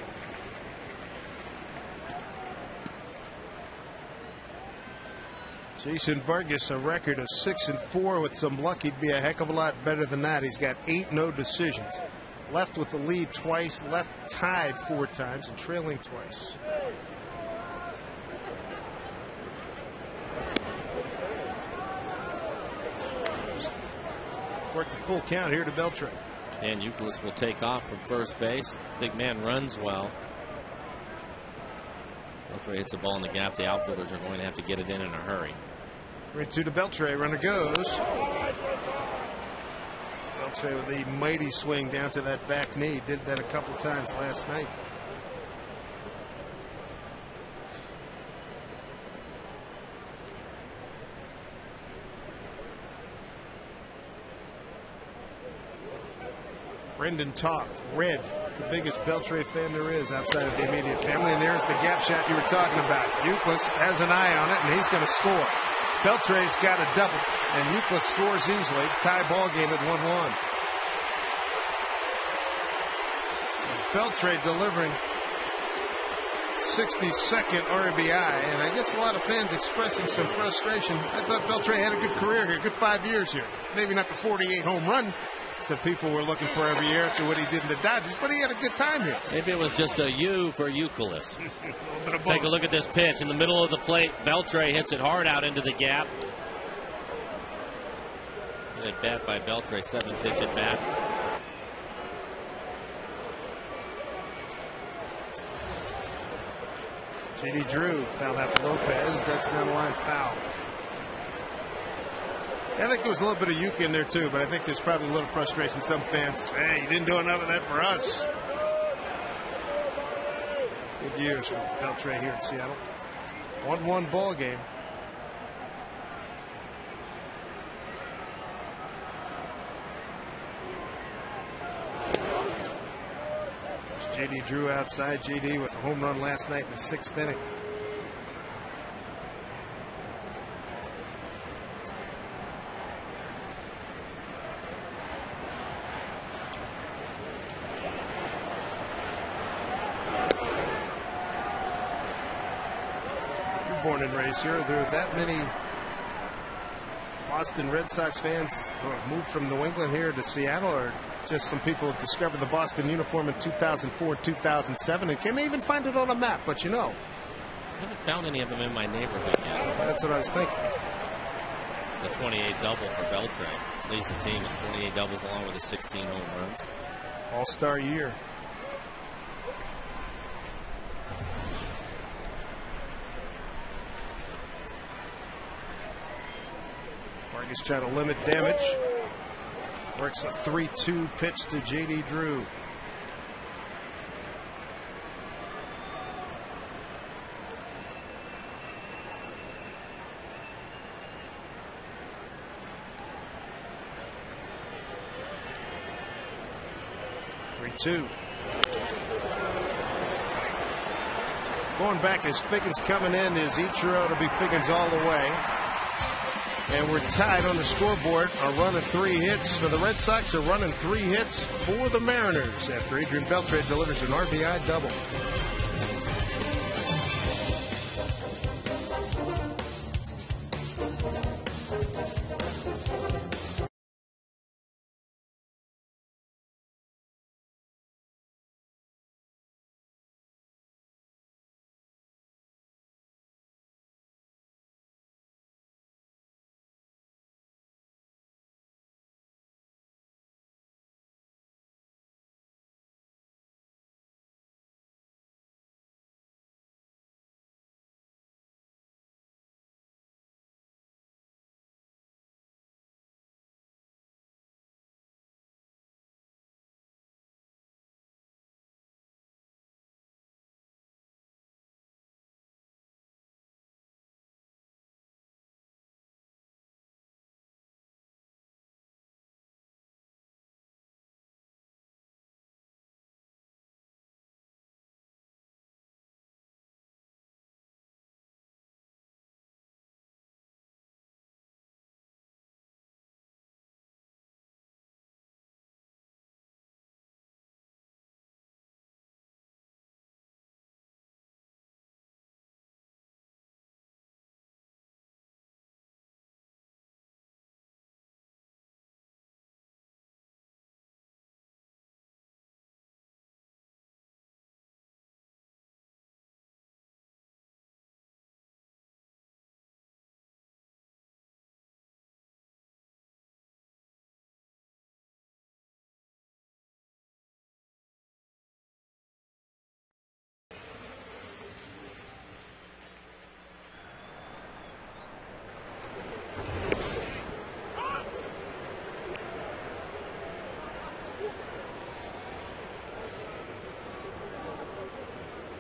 Jason Vargas, a record of 6-4. With some luck, he'd be a heck of a lot better than that. He's got 8 no decisions. Left with the lead twice, left tied 4 times, and trailing twice. Worked the full count here to Beltre. And Euclid will take off from first base. Big man runs well. Beltre hits a ball in the gap. The outfielders are going to have to get it in a hurry. 3-2 to Beltre. Runner goes. Beltre with a mighty swing down to that back knee. Did that a couple times last night. Brendan Toft, red, the biggest Beltre fan there is outside of the immediate family. And there's the gap shot you were talking about. Euclid has an eye on it, and he's going to score. Beltre's got a double, and Euclid scores easily. Tie ball game at 1-1. Beltre delivering 62nd RBI, and I guess a lot of fans expressing some frustration. I thought Beltre had a good career here, good 5 years here. Maybe not the 48 home run that people were looking for every year after what he did in the Dodgers, but he had a good time here. Maybe it was just a U for Euclid. Take a look at this pitch in the middle of the plate. Beltre hits it hard out into the gap. Good at bat by Beltre, 7th pitch at bat. J.D. Drew fouled out Lopez. That's down the line foul. I think there was a little bit of Yuka in there too, but I think there's probably a little frustration. Some fans, hey, you didn't do enough of that for us. Good years for Beltre here in Seattle. 1-1 ball game. J.D. Drew outside. J.D. with a home run last night in the 6th inning. Born and raised here. There are that many Boston Red Sox fans who have moved from New England here to Seattle, or just some people have discovered the Boston uniform in 2004, 2007, and can't even find it on a map, but you know. I haven't found any of them in my neighborhood yet. That's what I was thinking. The 28 double for Beltre leads the team with 28 doubles along with the 16 home runs. All-star year. Vargas trying to limit damage. Works a 3-2 pitch to J.D. Drew. Two. Going back as Figgins coming in is Ichiro. It'll be Figgins all the way. And we're tied on the scoreboard. A run of 3 hits for the Red Sox. A run and 3 hits for the Mariners after Adrian Beltre delivers an RBI double.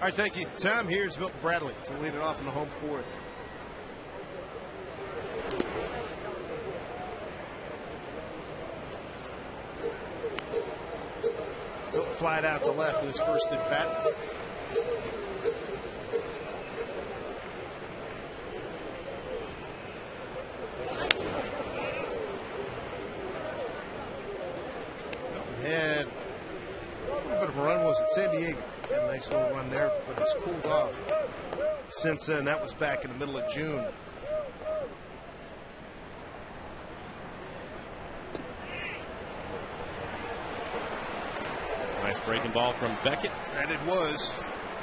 All right, thank you, Tom. Here's Milton Bradley to lead it off in the home fourth. Milton flied out to left in his first at bat. Milton had a little bit of a run. Was it San Diego? Had a nice little run there, but it's cooled off since then. That was back in the middle of June. Nice breaking ball from Beckett. And it was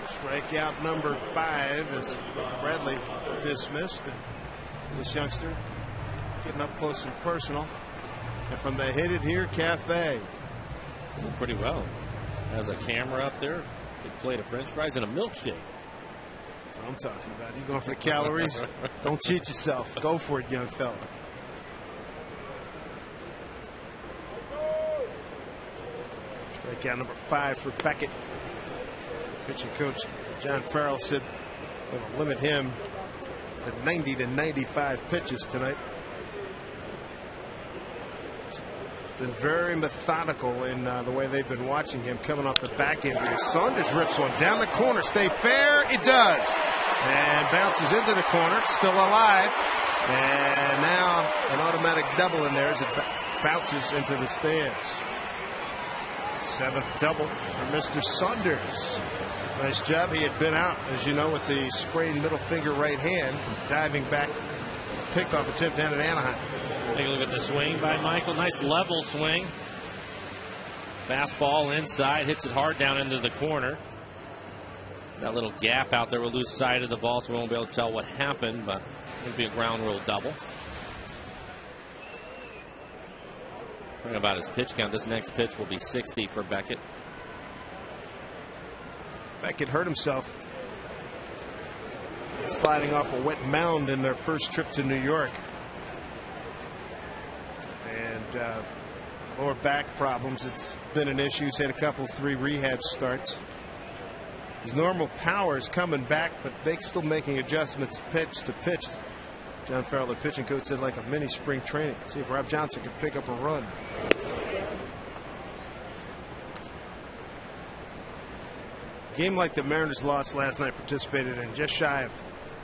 strikeout number 5 as Bradley dismissed. And this youngster getting up close and personal. And from the Hit It Here Cafe. Doing pretty well. Has a camera up there. Big plate of French fries and a milkshake. That's what I'm talking about. You going for the calories? Don't cheat yourself. Go for it, young fella. Strikeout number 5 for Beckett. Pitching coach John Farrell said they'll limit him to 90 to 95 pitches tonight. Been very methodical in the way they've been watching him coming off the back end here. Saunders rips one down the corner. Stay fair. It does. And bounces into the corner. It's still alive. And now an automatic double in there as it bounces into the stands. 7th double for Mr. Saunders. Nice job. He had been out, as you know, with the sprained middle finger right hand. Diving back pickoff attempt down at Anaheim. Take a look at the swing by Michael. Nice level swing. Fastball inside. Hits it hard down into the corner. That little gap out there will lose sight of the ball, so we won't be able to tell what happened, but it'll be a ground rule double. Talking about his pitch count, this next pitch will be 60 for Beckett. Beckett hurt himself sliding off a wet mound in their first trip to New York. and lower back problems. It's been an issue. He's had a couple, 3 rehab starts. His normal power is coming back, but Bake's still making adjustments pitch to pitch. John Farrell, the pitching coach, said like a mini spring training. See if Rob Johnson can pick up a run. Game like the Mariners lost last night participated in just shy of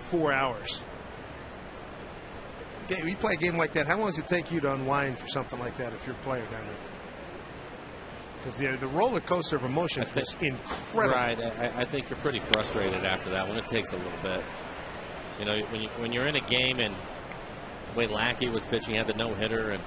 4 hours. You play a game like that, how long does it take you to unwind for something like that if you're a player down there? Because the roller coaster of emotion is incredible. Right, I think you're pretty frustrated after that one. It takes a little bit. You know, when you're in a game and the way Lackey was pitching, he had the no-hitter, and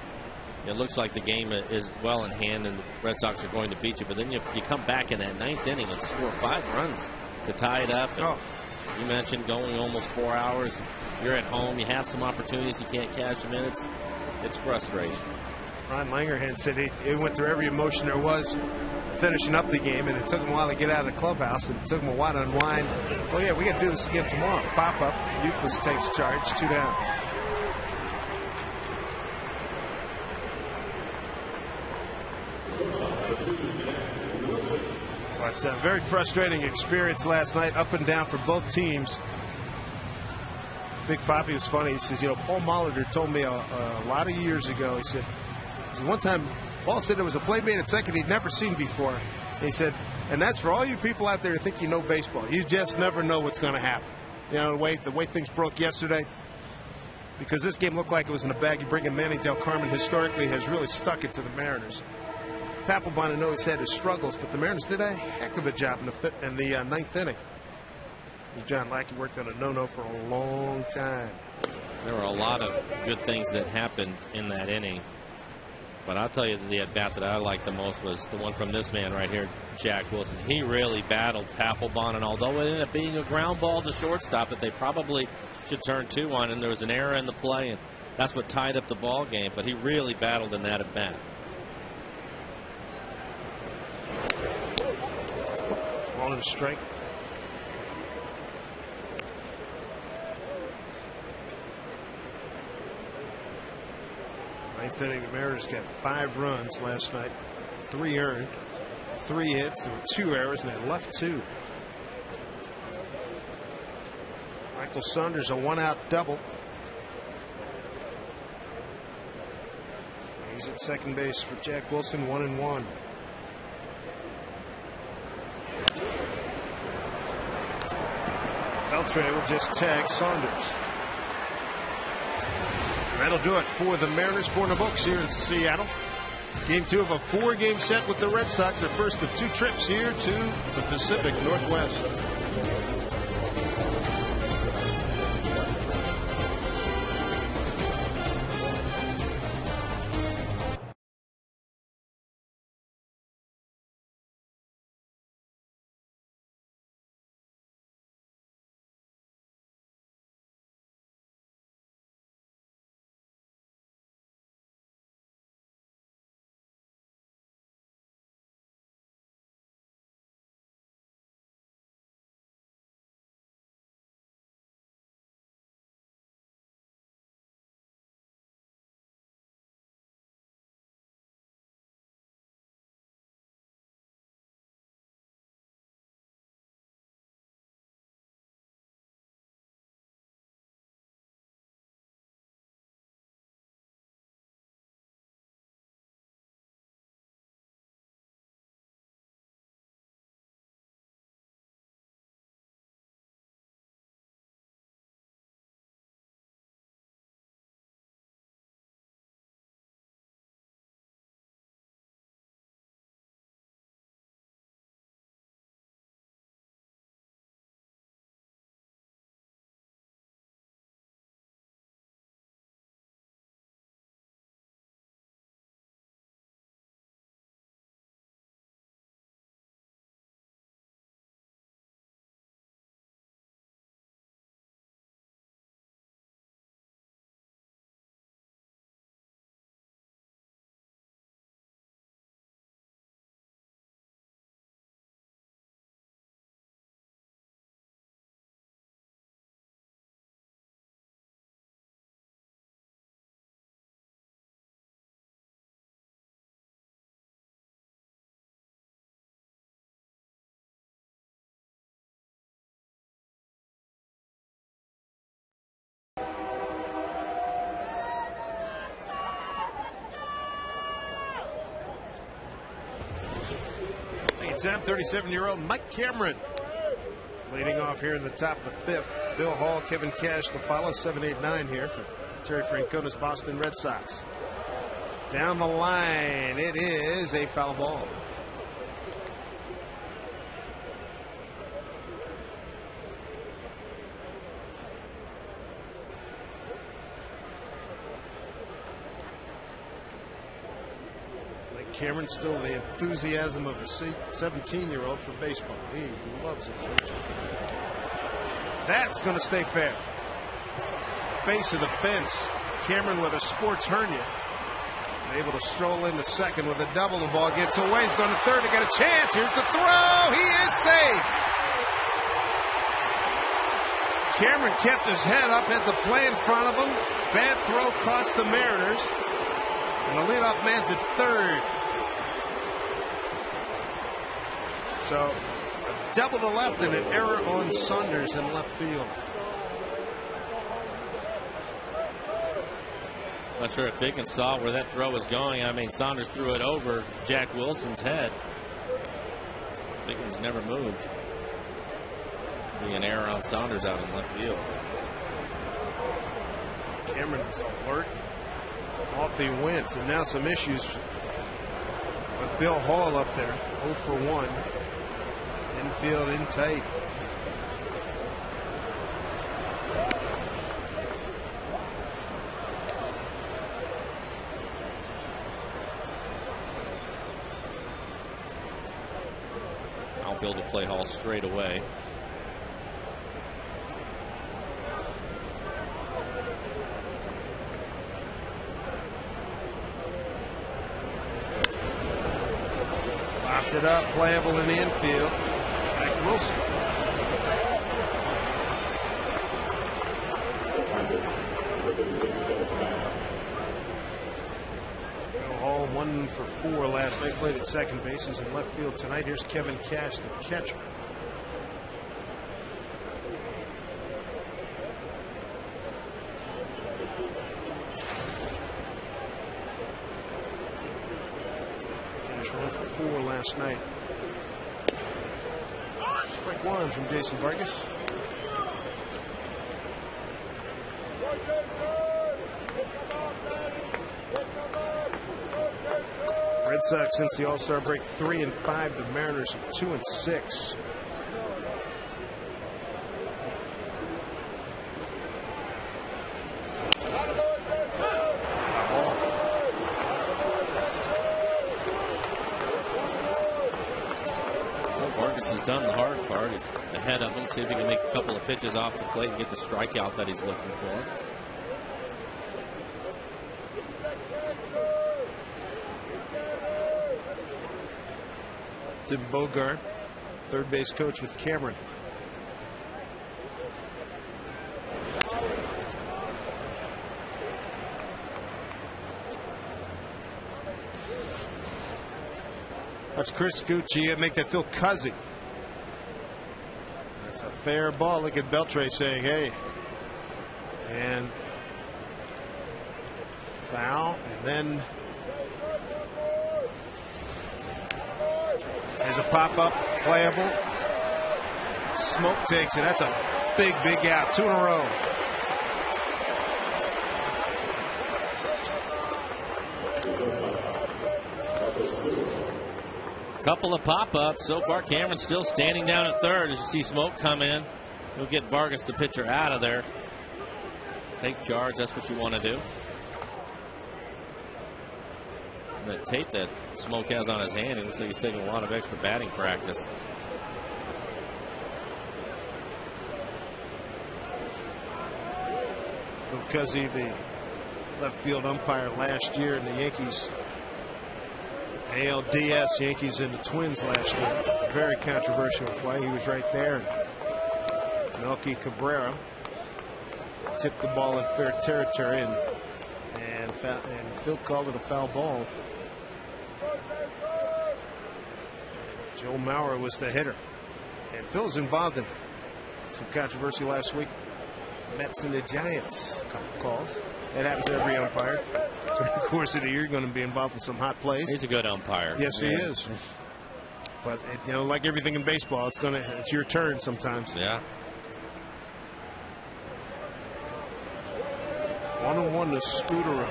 it looks like the game is well in hand and the Red Sox are going to beat you. But then you come back in that 9th inning and score 5 runs to tie it up. And you mentioned going almost 4 hours. You're at home. You have some opportunities. You can't cash them in. It's frustrating. Ron Langerhans said he went through every emotion there was finishing up the game, and it took him a while to get out of the clubhouse, and it took him a while to unwind. Well, yeah, we got to do this again tomorrow. Pop up. Euclid takes charge. 2 down. But very frustrating experience last night, up and down for both teams. Big Papi was funny. He says, you know, Paul Molitor told me a lot of years ago, he said one time Paul said there was a play made at second he'd never seen before. He said, and that's for all you people out there who think you know baseball. You just never know what's going to happen. You know, the way things broke yesterday. Because this game looked like it was in a bag. You bring in Manny Del Carmen, historically has really stuck it to the Mariners. Papelbon, I know he's had his struggles, but the Mariners did a heck of a job in the 9th inning. John Lackey worked on a no-no for a long time. There were a lot of good things that happened in that inning. But I'll tell you, the at-bat that I liked the most was the one from this man right here, Jack Wilson. He really battled Papelbon, and although it ended up being a ground ball to shortstop that they probably should turn 2 on, and there was an error in the play, and that's what tied up the ball game. But he really battled in that at-bat. Ball and a strike. 9th inning, the Mariners got 5 runs last night, 3 earned, 3 hits. There were 2 errors, and they left 2. Michael Saunders, a 1-out double. He's at second base for Jack Wilson, 1-1. Beltre will just tag Saunders. That'll do it for the Mariners. 4 in the books here in Seattle. Game 2 of a 4-game set with the Red Sox. Their first of 2 trips here to the Pacific Northwest. Anytime, 37-year-old Mike Cameron leading off here in the top of the fifth. Bill Hall, Kevin Cash to follow. 7-8-9 here for Terry Francona's Boston Red Sox. Down the line, it is a foul ball. Cameron still the enthusiasm of a 17-year-old for baseball. He loves it. That's going to stay fair. Face of the fence. Cameron with a sports hernia. Able to stroll into second with a double. The ball gets away. He's going to third to get a chance. Here's the throw. He is safe. Cameron kept his head up at the play in front of him. Bad throw cost the Mariners. And the leadoff man's at third. So, a double to left and an error on Saunders in left field. Not sure if Dickens saw where that throw was going. I mean, Saunders threw it over Jack Wilson's head. Dickens never moved. Be an error on Saunders out in left field. Cameron's alert. Off he went. So now some issues with Bill Hall up there. 0 for 1. Infield in tight. Outfield to play Hall straight away. Popped it up, playable in the infield. Back Wilson. Hall 1 for 4 last night. Played at second base. He's in left field tonight. Here's Kevin Cash, the catcher. Cash 1 for 4 last night. Strike one from Jason Vargas. Red Sox since the All-Star break 3-5. The Mariners are 2-6. Vargas has done the hard part. He's ahead of him. See if he can make a couple of pitches off the plate and get the strikeout that he's looking for. Tim Bogart, third base coach with Cameron. That's Chris Gucci. Make that Phil Cuzzy. That's a fair ball. Look at Beltre saying, hey. And foul. And then there's a pop-up, playable. Smoke takes it. That's a big, big out. 2 in a row. Couple of pop-ups. So far, Cameron's still standing down at third. As you see Smoke come in, he'll get Vargas, the pitcher, out of there. Take charge. That's what you want to do. And that tape that Smoke has on his hand, it looks like he's taking a lot of extra batting practice. Cuzzy, the left field umpire last year in the Yankees ALDS, Yankees and the Twins last year. Very controversial play. He was right there. Melky Cabrera tipped the ball in fair territory, and Phil called it a foul ball. Joe Mauer was the hitter. And Phil's involved in some controversy last week. Mets and the Giants, a couple calls. That happens to every umpire. During the course of the year, you're going to be involved in some hot plays. He's a good umpire. Yes, he is. But you know, like everything in baseball, it's your turn sometimes. Yeah. 1-1 to Scudero.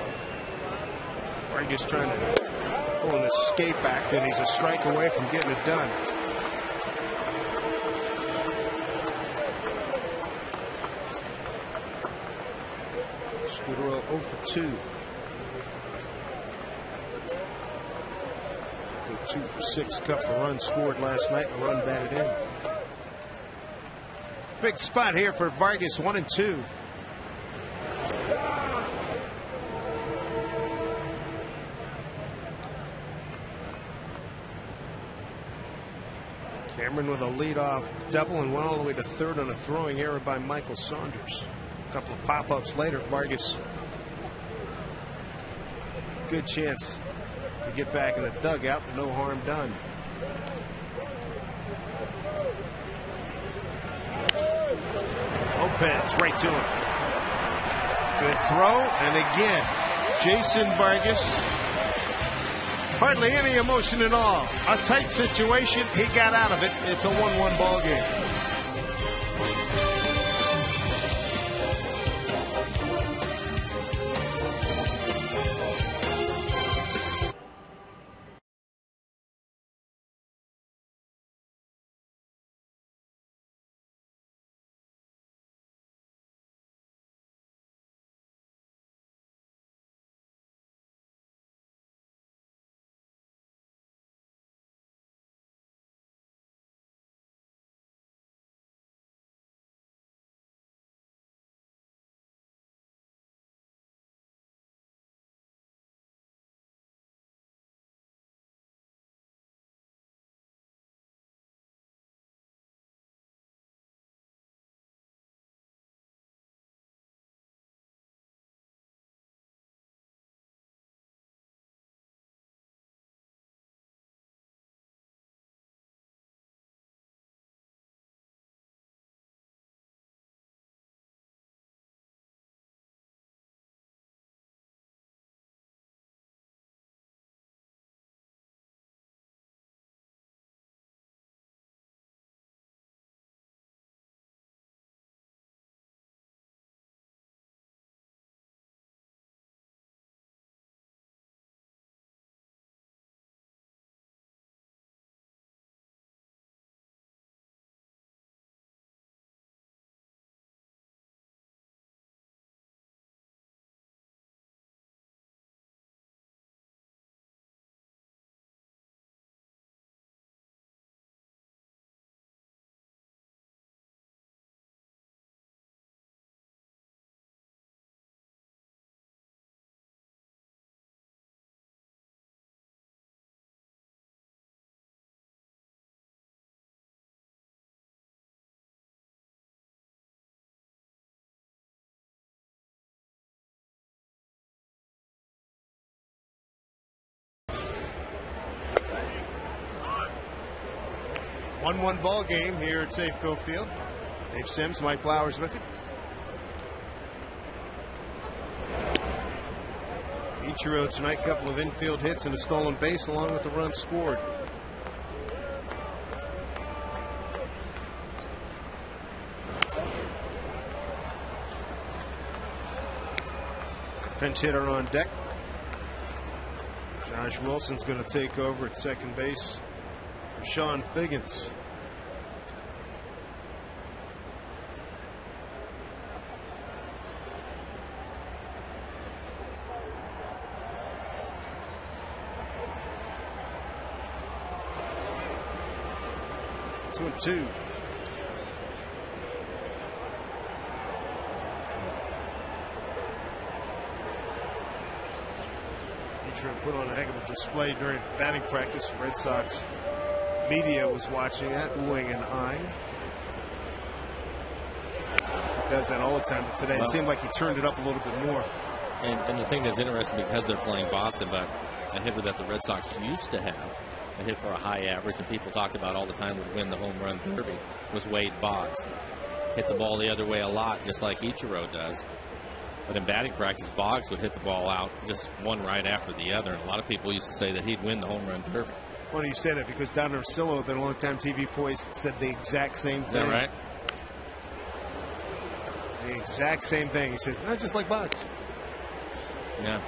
Vargas trying to pull an escape act, and he's a strike away from getting it done. Scudero 0 for 2. Good 2 for 6. Couple of runs scored last night. A run batted in. Big spot here for Vargas. 1-2. Cameron with a leadoff double and went all the way to third on a throwing error by Michael Saunders. A couple of pop-ups later, Vargas, good chance to get back in the dugout, but no harm done. Lopez right to him. Good throw, and again, Jason Vargas. Hardly any emotion at all. A tight situation. He got out of it. It's a 1-1 ball game. One ball game here at Safeco Field. Dave Sims, Mike Flowers with it. Ichiro tonight, couple of infield hits and a stolen base along with a run scored. Pinch hitter on deck. Josh Wilson's going to take over at second base for Sean Figgins. Two and two. Put on a heck of a display during batting practice. Red Sox media was watching that, oohing and eyeing. He does that all the time, but today it seemed like he turned it up a little bit more. And the thing that's interesting, because they're playing Boston, but a hitter that the Red Sox used to have, a hit for a high average, and people talked about all the time would win the home run derby, was Wade Boggs. Hit the ball the other way a lot, just like Ichiro does. But in batting practice, Boggs would hit the ball out just one right after the other. And a lot of people used to say that he'd win the home run derby. Funny you say that, because Don Orsillo, the longtime TV voice, said the exact same thing. Is that right? The exact same thing. He said, "Not just like box." Yeah.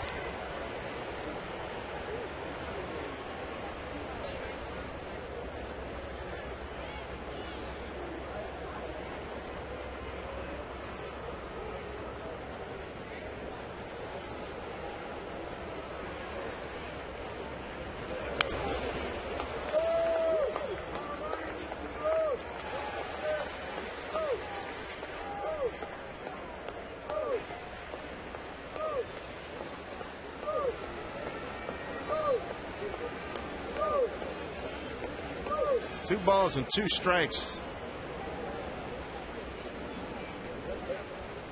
Two balls and 2 strikes.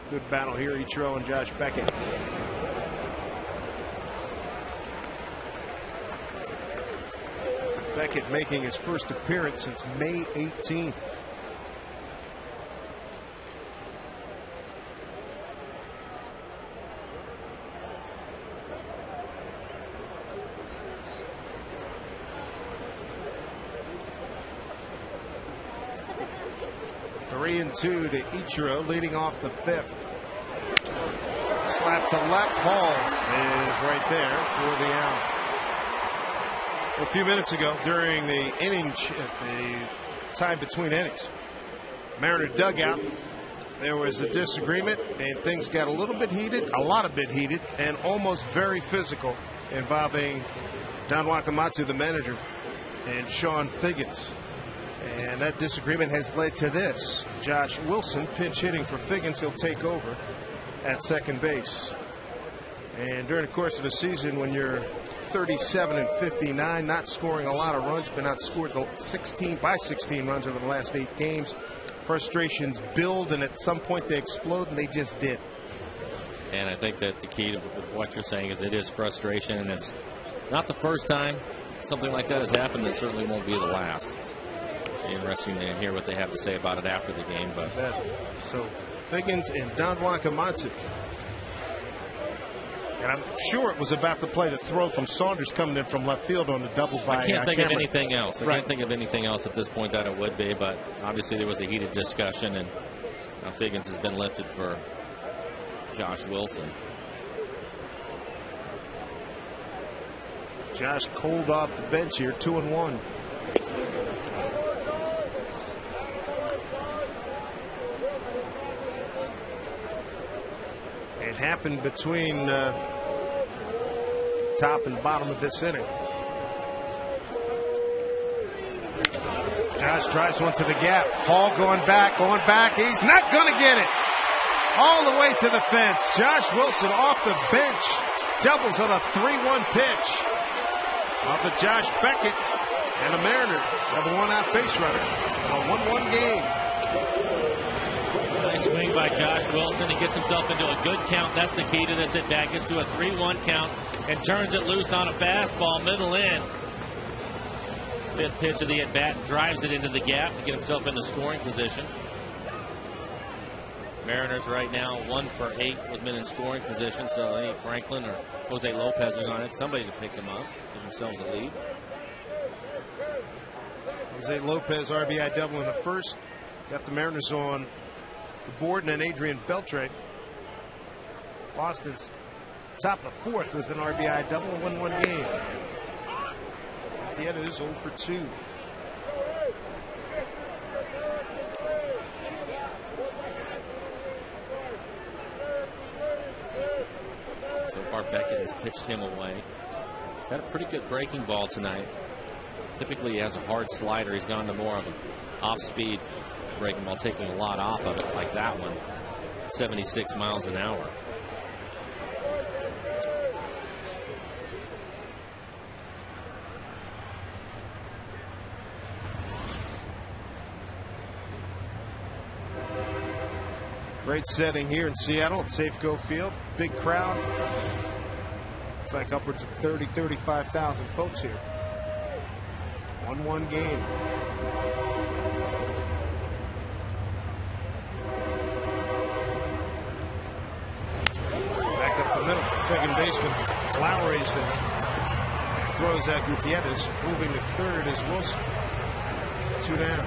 Good battle here, Ichiro and Josh Beckett. Beckett making his first appearance since May 18th. Three and 2 to Ichiro, leading off the 5th. Slap to left. Hall is right there for the out. A few minutes ago, during the innings, the time between innings, Mariner dugout, there was a disagreement and things got a little bit heated, a lot of bit heated, and almost very physical, involving Don Wakamatsu, the manager, and Sean Figgins. And that disagreement has led to this. Josh Wilson pinch hitting for Figgins. He'll take over at second base. And during the course of the season, when you're 37 and 59, not scoring a lot of runs, but not scored by 16 runs over the last 8 games, frustrations build, and at some point they explode, and they just did. And I think that the key to what you're saying is it is frustration, and it's not the first time something like that has happened. It certainly won't be the last. Interesting to hear what they have to say about it after the game. But so Figgins and Don Wakamatsu. And I'm sure it was about to play the throw from Saunders coming in from left field on the double by I can't think Cameron. of anything else. I can't think of anything else at this point that it would be, but obviously there was a heated discussion, and now Figgins has been lifted for Josh Wilson. Josh cold off the bench here, 2-1. It happened between top and bottom of this inning. Josh drives one to the gap. Hall going back. He's not going to get it. All the way to the fence. Josh Wilson off the bench. Doubles on a 3-1 pitch off of Josh Beckett. And the Mariners have a 1-out base runner. A 1-1 game. Nice swing by Josh Wilson. He gets himself into a good count. That's the key to this at bat. Gets to a 3-1 count and turns it loose on a fastball middle in. 5th pitch of the at bat, drives it into the gap to get himself into scoring position. Mariners right now 1 for 8 with men in scoring position. So any Franklin or Jose Lopez are going to somebody to pick him up, give themselves a lead. Jose Lopez RBI double in the first. Got the Mariners on the board, and then Adrian Beltre. Boston's top of the 4th with an RBI double, a 1-1 game. At the end, it is 0 for 2. So far, Beckett has pitched him away. He's had a pretty good breaking ball tonight. Typically, he has a hard slider. He's gone to more of an off-speed breaking ball, taking a lot off of it, like that one. 76 miles an hour. Great setting here in Seattle at Safeco Field. Big crowd. It's like upwards of 30, 35,000 folks here. 1-1 game. Back up the middle. Second baseman Lowry's throws out Gutierrez. Moving to third is Wilson. 2 down.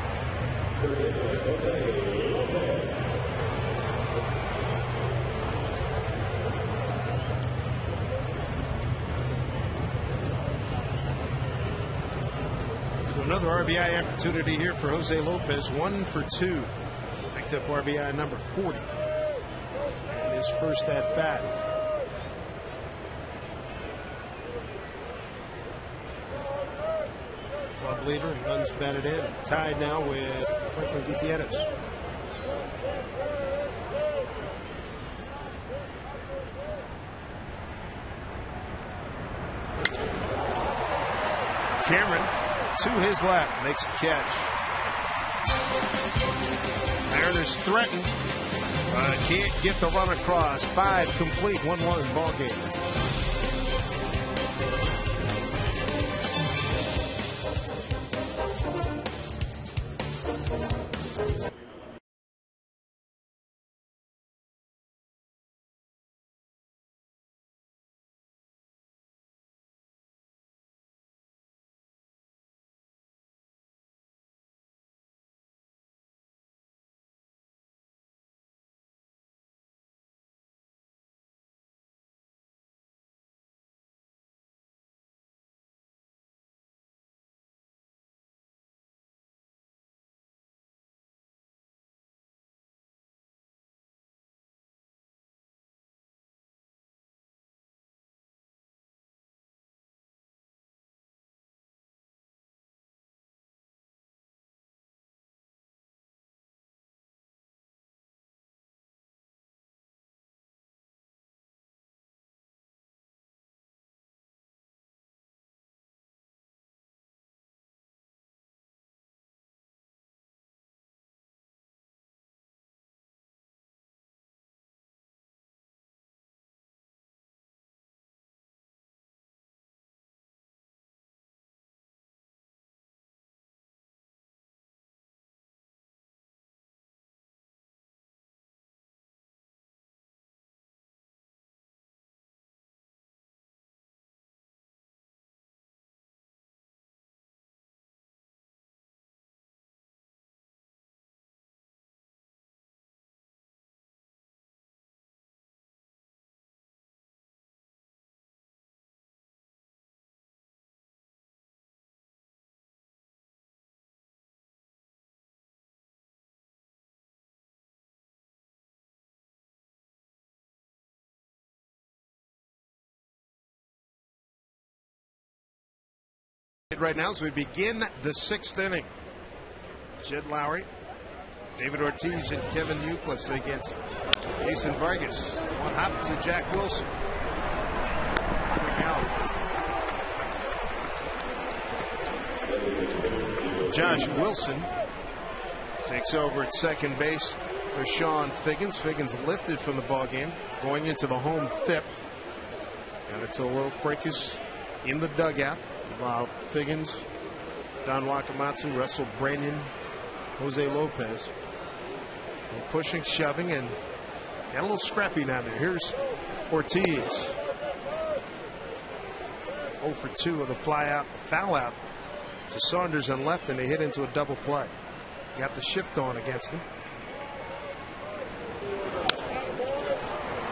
So another RBI opportunity here for Jose Lopez. 1 for 2. Picked up RBI number 40. And his first at bat. Club leader and runs batted in. Tied now with Franklin Gutierrez. Cameron to his left makes the catch. Mariners threatened. Can't get the run across. 5 complete. 1-1 ball game. Right now as we begin the 6th inning. Jed Lowry, David Ortiz, and Kevin Youkilis against Jason Vargas. One hop to Jack Wilson. Josh Wilson takes over at second base for Sean Figgins. Figgins lifted from the ball game, going into the home fifth. Got it to a little fracas in the dugout. While Figgins, Don Wakamatsu, Russell Branyan, Jose Lopez were pushing, shoving, and got a little scrappy down there. Here's Ortiz. 0 for 2 of the foul out to Saunders on left, and they hit into a double play. Got the shift on against him.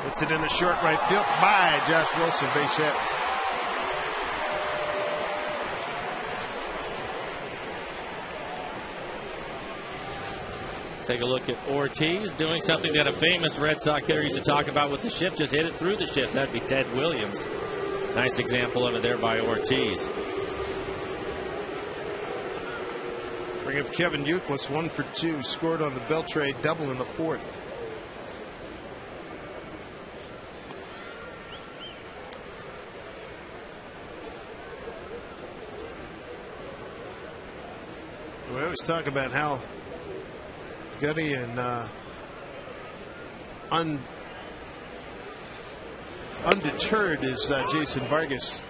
Puts it in the short right field by Josh Wilson, base hit. Take a look at Ortiz doing something that a famous Red Sox hitter used to talk about with the shift. Just hit it through the shift. That'd be Ted Williams. Nice example of it there by Ortiz. Bring up Kevin Youkilis, 1 for 2. Scored on the Beltre double in the 4th. We always talk about how gutty and undeterred is Jason Vargas.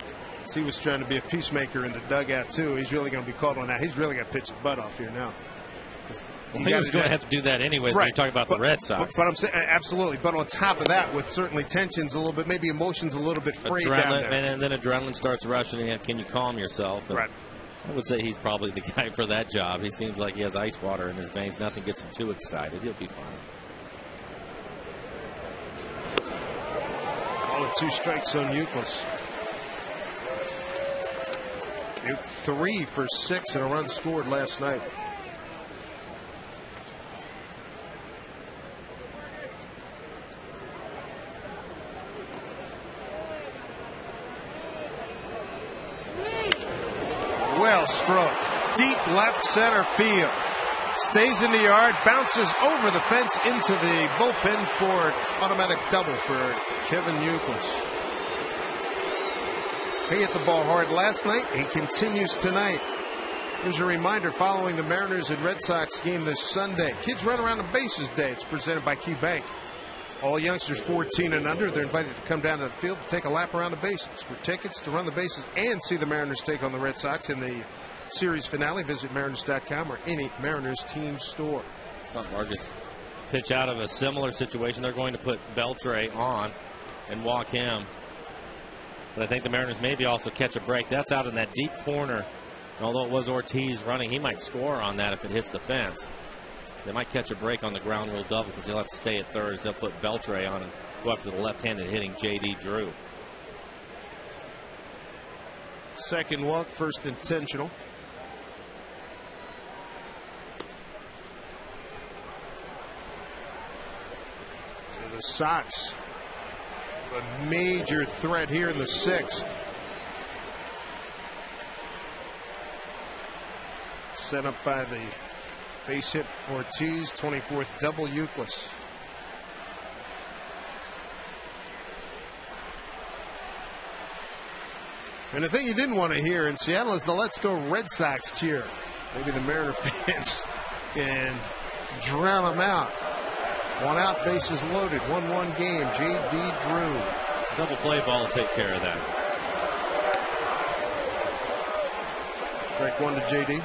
He was trying to be a peacemaker in the dugout too. He's really going to be called on that. He's really got to pitch his butt off here now. Well, he was going to have to do that anyway. Right. When you're talking about the Red Sox. But I'm saying absolutely. But on top of that, with certainly tensions a little bit, maybe emotions a little bit frayed down there. And then adrenaline starts rushing. Can you calm yourself? And right. I would say he's probably the guy for that job. He seems like he has ice water in his veins. Nothing gets him too excited. He'll be fine. All of 2 strikes on Euclid. 3 for 6 and a run scored last night. Well stroked. Deep left center field. Stays in the yard, bounces over the fence into the bullpen for automatic double for Kevin Euclid. He hit the ball hard last night. He continues tonight. Here's a reminder following the Mariners and Red Sox game this Sunday. Kids Run Around the Bases Day. It's presented by Key Bank. All youngsters 14 and under, they're invited to come down to the field to take a lap around the bases. For tickets to run the bases and see the Mariners take on the Red Sox in the series finale, visit Mariners.com or any Mariners team store. Saw Vargas pitch out of a similar situation. They're going to put Beltre on and walk him. But I think the Mariners maybe also catch a break. That's out in that deep corner. And although it was Ortiz running, he might score on that if it hits the fence. They might catch a break on the ground rule double because they'll have to stay at third. They'll put Beltre on and go after the left-handed hitting J.D. Drew. Second walk, first intentional. The Sox, a major threat here in the 6th. Set up by the base hit Ortiz, 24th double Euclid. And the thing you didn't want to hear in Seattle is the "Let's Go Red Sox" cheer. Maybe the Mariner fans can drown them out. 1 out, bases loaded. 1-1 game. J.D. Drew. Double play ball will take care of that. Strike 1 to J.D.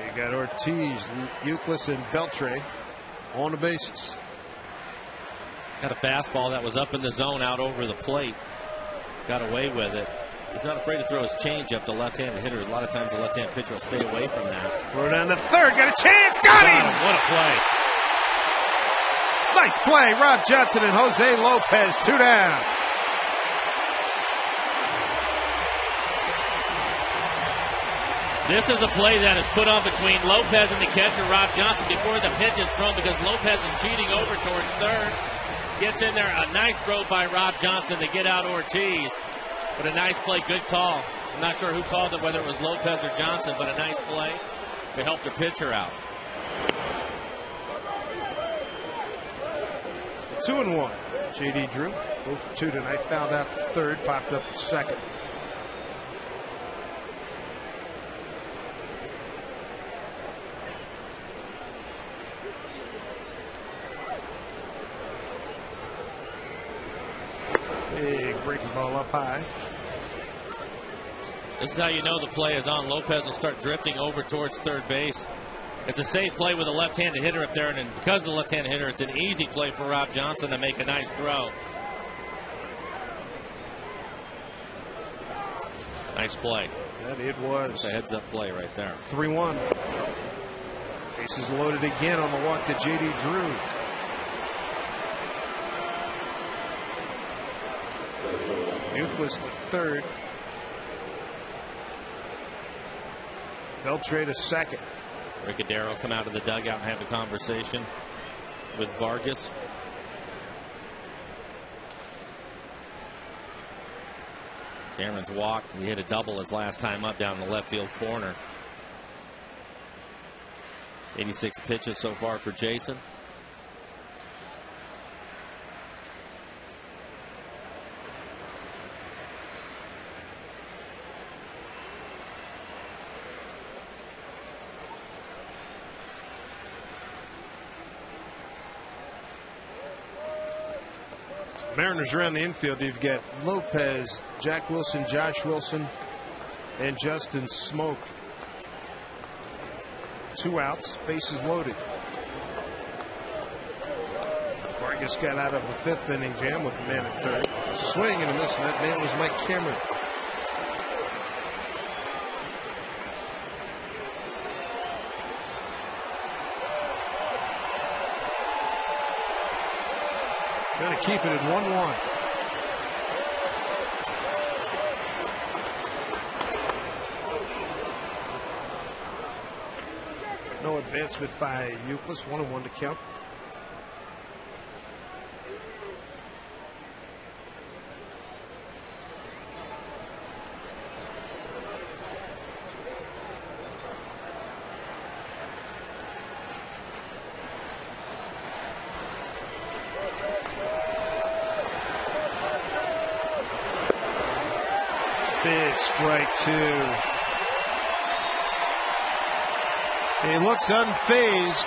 You got Ortiz, Euclid, and Beltre on the bases. Got a fastball that was up in the zone out over the plate. Got away with it. He's not afraid to throw his changeup to left-handed hitters. A lot of times the left-handed pitcher will stay away from that. Throw down the third. Got a chance. Got him. What a play. Nice play. Rob Johnson and Jose Lopez. 2 down. This is a play that is put on between Lopez and the catcher, Rob Johnson, before the pitch is thrown because Lopez is cheating over towards third. Gets in there. A nice throw by Rob Johnson to get out Ortiz. But a nice play, good call. I'm not sure who called it, whether it was Lopez or Johnson, but a nice play to help their pitcher out. 2-1. J.D. Drew, 0 for 2 tonight. Fouled out the third, popped up the second. Big breaking ball up high. This is how you know the play is on. Lopez will start drifting over towards third base. It's a safe play with a left-handed hitter up there, and because of the left-handed hitter, it's an easy play for Rob Johnson to make a nice throw. Nice play. And it was. It's a heads-up play right there. 3-1. Bases loaded again on the walk to J.D. Drew. Euclid to third. Beltre to second. Ricadero come out of the dugout and have a conversation with Vargas. Cameron's walked. He hit a double his last time up down the left field corner. 86 pitches so far for Jason. Mariners around the infield. You've got Lopez, Jack Wilson, Josh Wilson, and Justin Smoke. 2 outs, bases loaded. Vargas got out of a 5th inning jam with a man at 3rd. Swing and a miss, and that man was Mike Cameron. Going to keep it at 1-1. No advancement by Euclid. 1-1 to count. Big strike 2. He looks unfazed,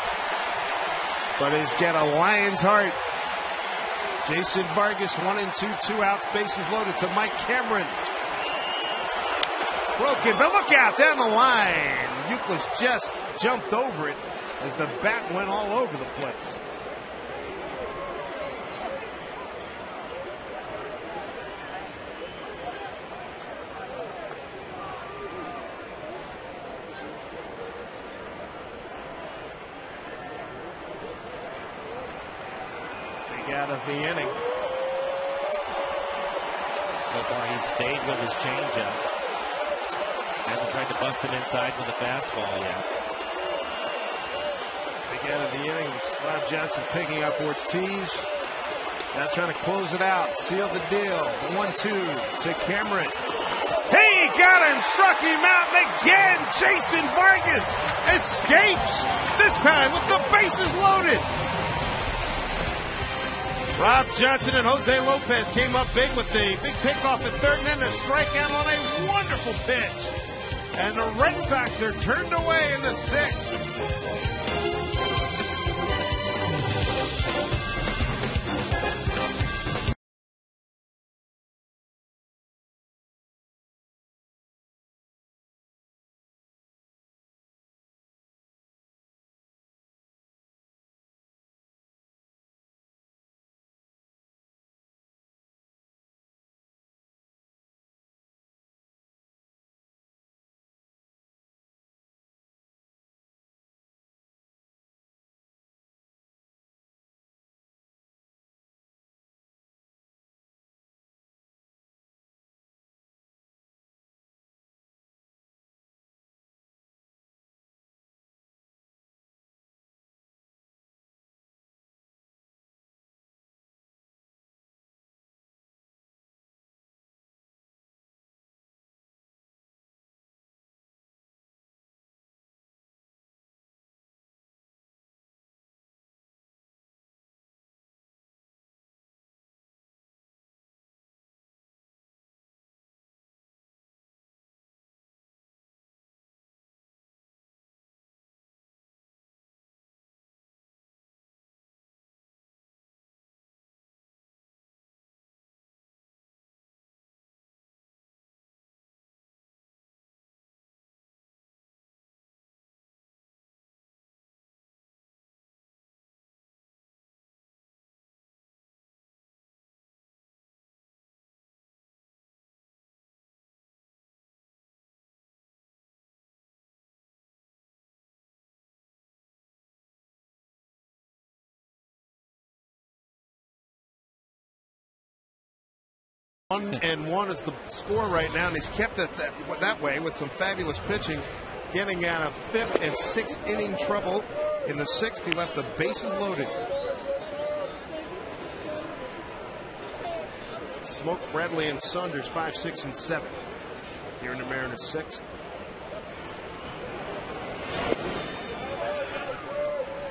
but he's got a lion's heart. Jason Vargas 1-2, 2 outs, bases loaded to Mike Cameron. Broken, but look out down the line. Euclid just jumped over it as the bat went all over the place. Out of the inning. So far he's stayed with his changeup. Hasn't tried to bust him inside with a fastball yet. Big out of the inning. Rob Johnson picking up Ortiz. Now trying to close it out. Seal the deal. 1-2 to Cameron. He got him, struck him out, and again Jason Vargas escapes. This time with the bases loaded. Rob Johnson and Jose Lopez came up big with the big pickoff at 3rd, and then a strikeout on a wonderful pitch. And the Red Sox are turned away in the 6th. One and one is the score right now, and he's kept it that way with some fabulous pitching, getting out of 5th and 6th inning trouble. In the 6th, he left the bases loaded. Smoke, Bradley, and Saunders 5, 6, and 7 here in the Mariners 6th.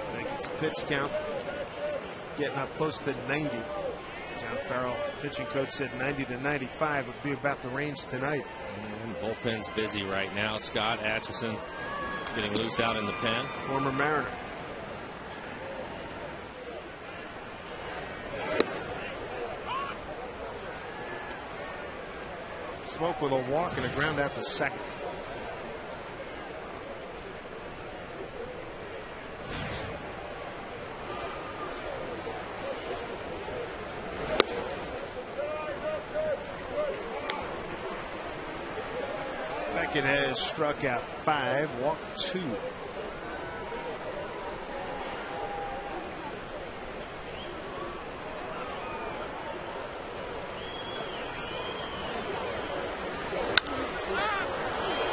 I think it's pitch count getting up close to 90. John Farrell, pitching coach, said 90 to 95 would be about the range tonight. And bullpen's busy right now. Scott Atchison getting loose out in the pen. Former Mariner. Smoke with a walk and a ground out to second. Beckett has struck out 5, walked 2.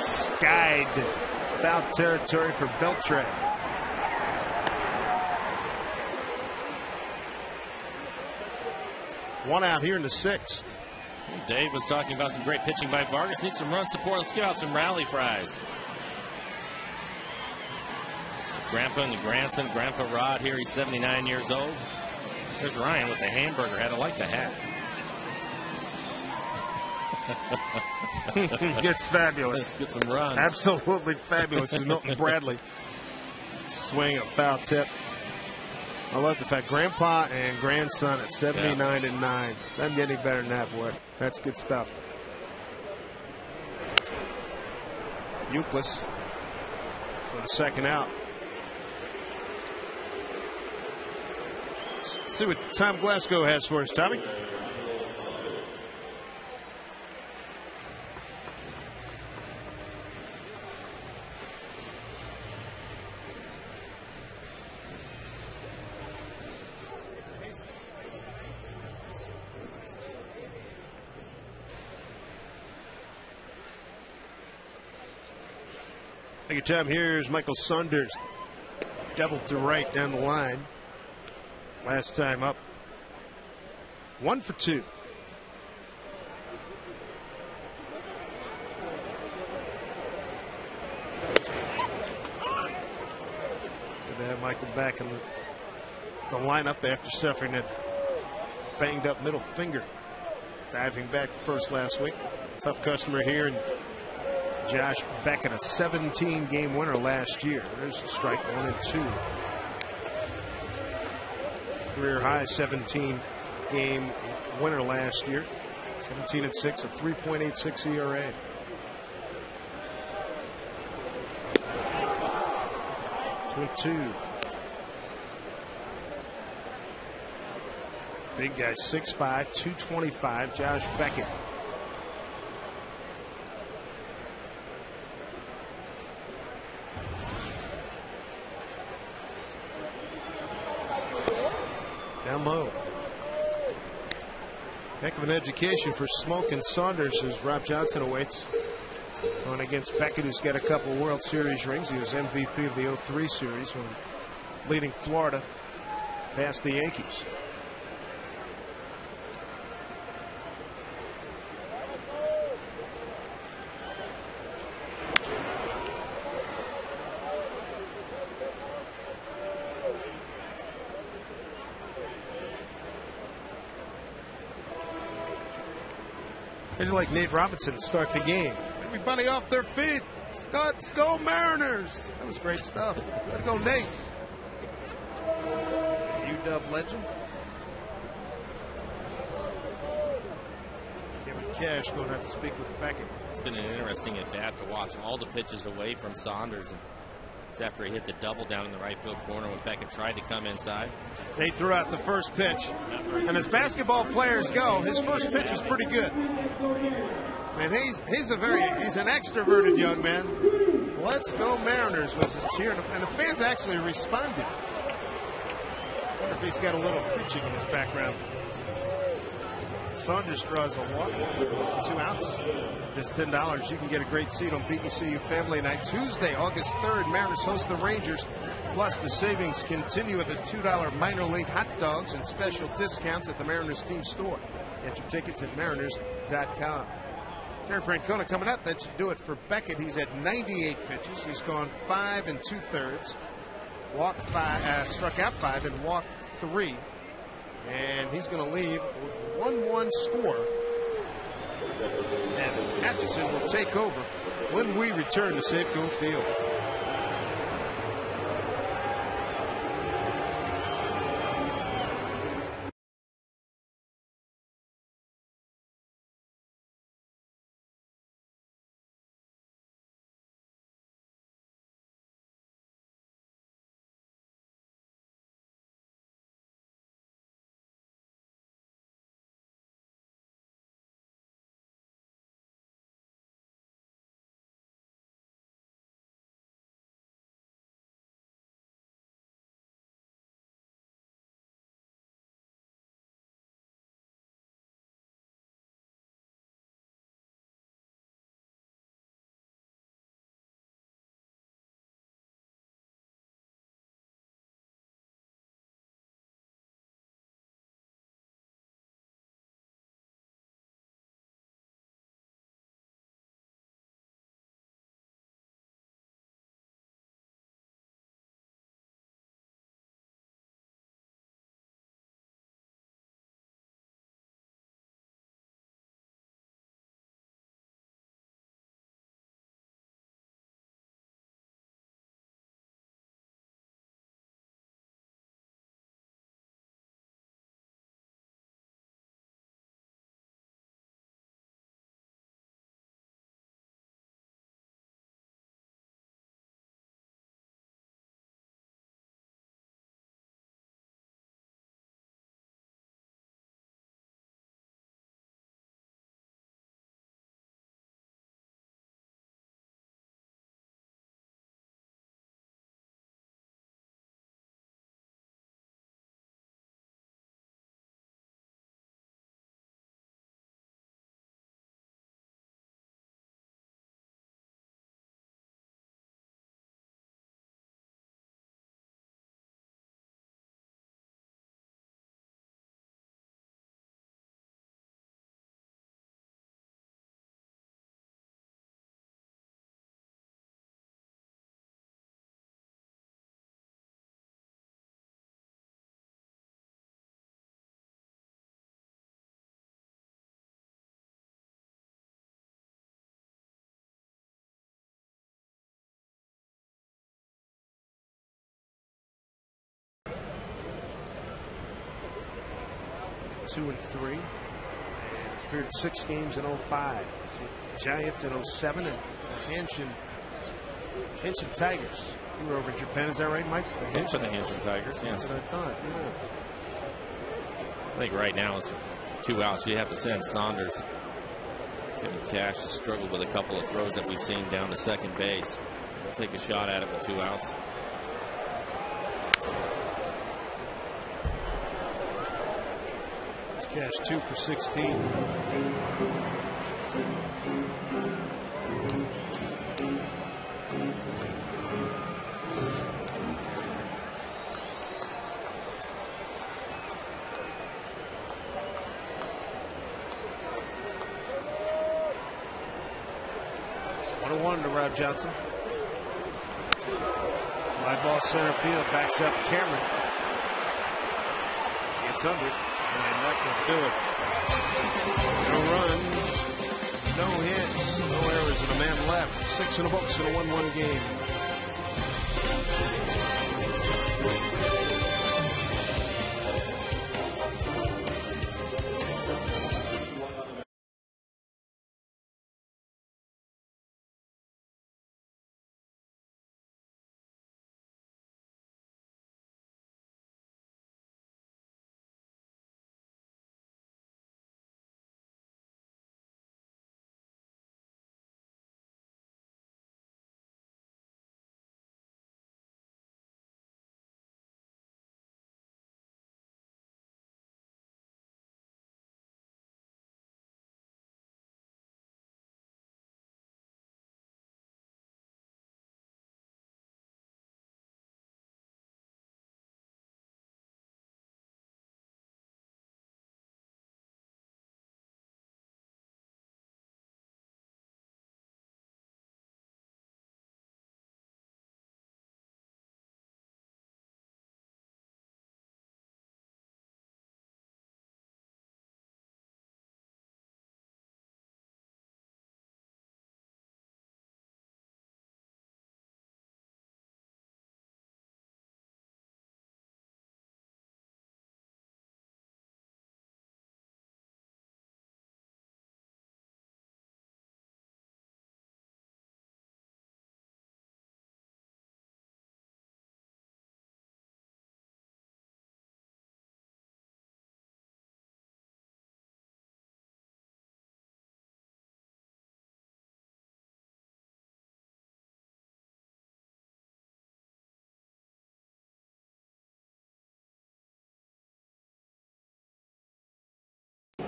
Skied. Foul territory for Beltran. One out here in the 6th. Dave was talking about some great pitching by Vargas. Needs some run support. Let's give out some rally fries. Grandpa and the grandson. Grandpa Rod here. He's 79 years old. There's Ryan with the hamburger hat. I like the hat. Gets fabulous. Let's get some runs. Absolutely fabulous. Is Milton Bradley. Swing a foul tip. I love the fact Grandpa and grandson at 79 and 9. Doesn't get any better than that, boy. That's good stuff. Euclid for the second out. Let's see what Tom Glasgow has for us, Tommy. Thank you, Tom. Here's Michael Saunders. Doubled to right down the line. Last time up. 1 for 2. Good to have Michael back in the lineup after suffering a banged up middle finger. Diving back to first last week. Tough customer here. And Josh Beckett, a 17-game winner last year. There's a strike 1 and 2. Career high 17-game winner last year. 17 and 6, a 3.86 ERA. Two. Big guy, 6'5", 225. Josh Beckett. Down low. Heck of an education for Smoke and Saunders as Rob Johnson awaits. Going against Beckett, who's got a couple World Series rings. He was MVP of the 03 series when leading Florida past the Yankees. It's like Nate Robinson to start the game. Everybody off their feet. Let's go Mariners. That was great stuff. Let's go Nate. UW legend. Kevin Cash going to have to speak with Beckett. It's been an interesting at bat to watch. All the pitches away from Saunders. And it's after he hit the double down in the right field corner when Beckett tried to come inside. They threw out the first pitch. And as basketball players go, his first pitch was pretty good. And he's an extroverted young man. Let's go Mariners was his cheer. And the fans actually responded. I wonder if he's got a little preaching in his background. Saunders draws a walk, 2 outs. Just $10. You can get a great seat on BECU Family Night. Tuesday, August 3rd, Mariners host the Rangers. Plus, the savings continue with the $2 minor league hot dogs and special discounts at the Mariners team store. Get your tickets at mariners.com. Terry Francona coming up. That should do it for Beckett. He's at 98 pitches. He's gone 5 2/3. Walked 5, struck out 5 and walked 3. And he's going to leave with 1-1 score. And Atchison will take over when we return to Safeco Field. 2-3. And appeared 6 games in 05. Giants in 07 and Hanshin Tigers. You were over in Japan, is that right, Mike? The Hanshin Tigers, yes. That's what I thought. Yeah. I think right now it's 2 outs. You have to send Saunders. Kevin Cash struggled with a couple of throws that we've seen down to second base. We'll take a shot at it with 2 outs. Cash 2 for 16. One to Rob Johnson. Fly ball center field, backs up Cameron. Gets under it, and that will do it. No runs, no hits, no errors, and a man left. 6 in the books in a 1-1 game.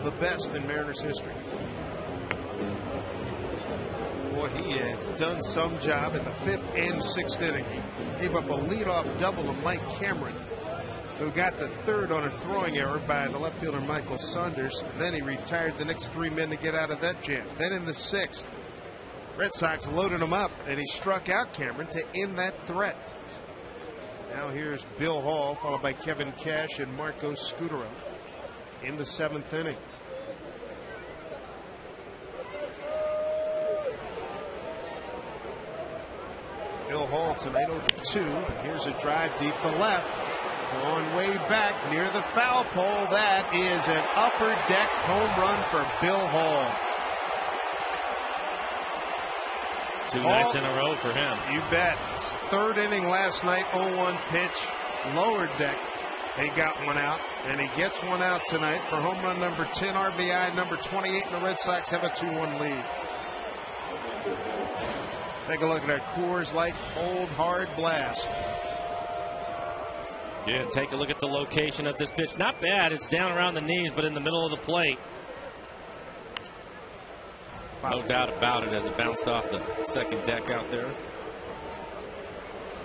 The best in Mariners history. Boy, he has done some job in the 5th and 6th inning. He gave up a leadoff double to Mike Cameron, who got the 3rd on a throwing error by the left fielder Michael Saunders. And then he retired the next 3 men to get out of that jam. Then in the 6th, Red Sox loaded him up, and he struck out Cameron to end that threat. Now here's Bill Hall, followed by Kevin Cash and Marco Scutaro in the 7th inning. Bill Hall tonight over 2. Here's a drive deep to left. Going way back near the foul pole. That is an upper deck home run for Bill Hall. It's 2 nights in a row for him. You bet. 3rd inning last night, 0-1 pitch, lower deck. He got one out, and he gets one out tonight for home run number 10, RBI number 28, and the Red Sox have a 2-1 lead. Take a look at our Coors Light Old Hard Blast. Yeah, take a look at the location of this pitch. Not bad. It's down around the knees, but in the middle of the plate. No doubt about it as it bounced off the second deck out there.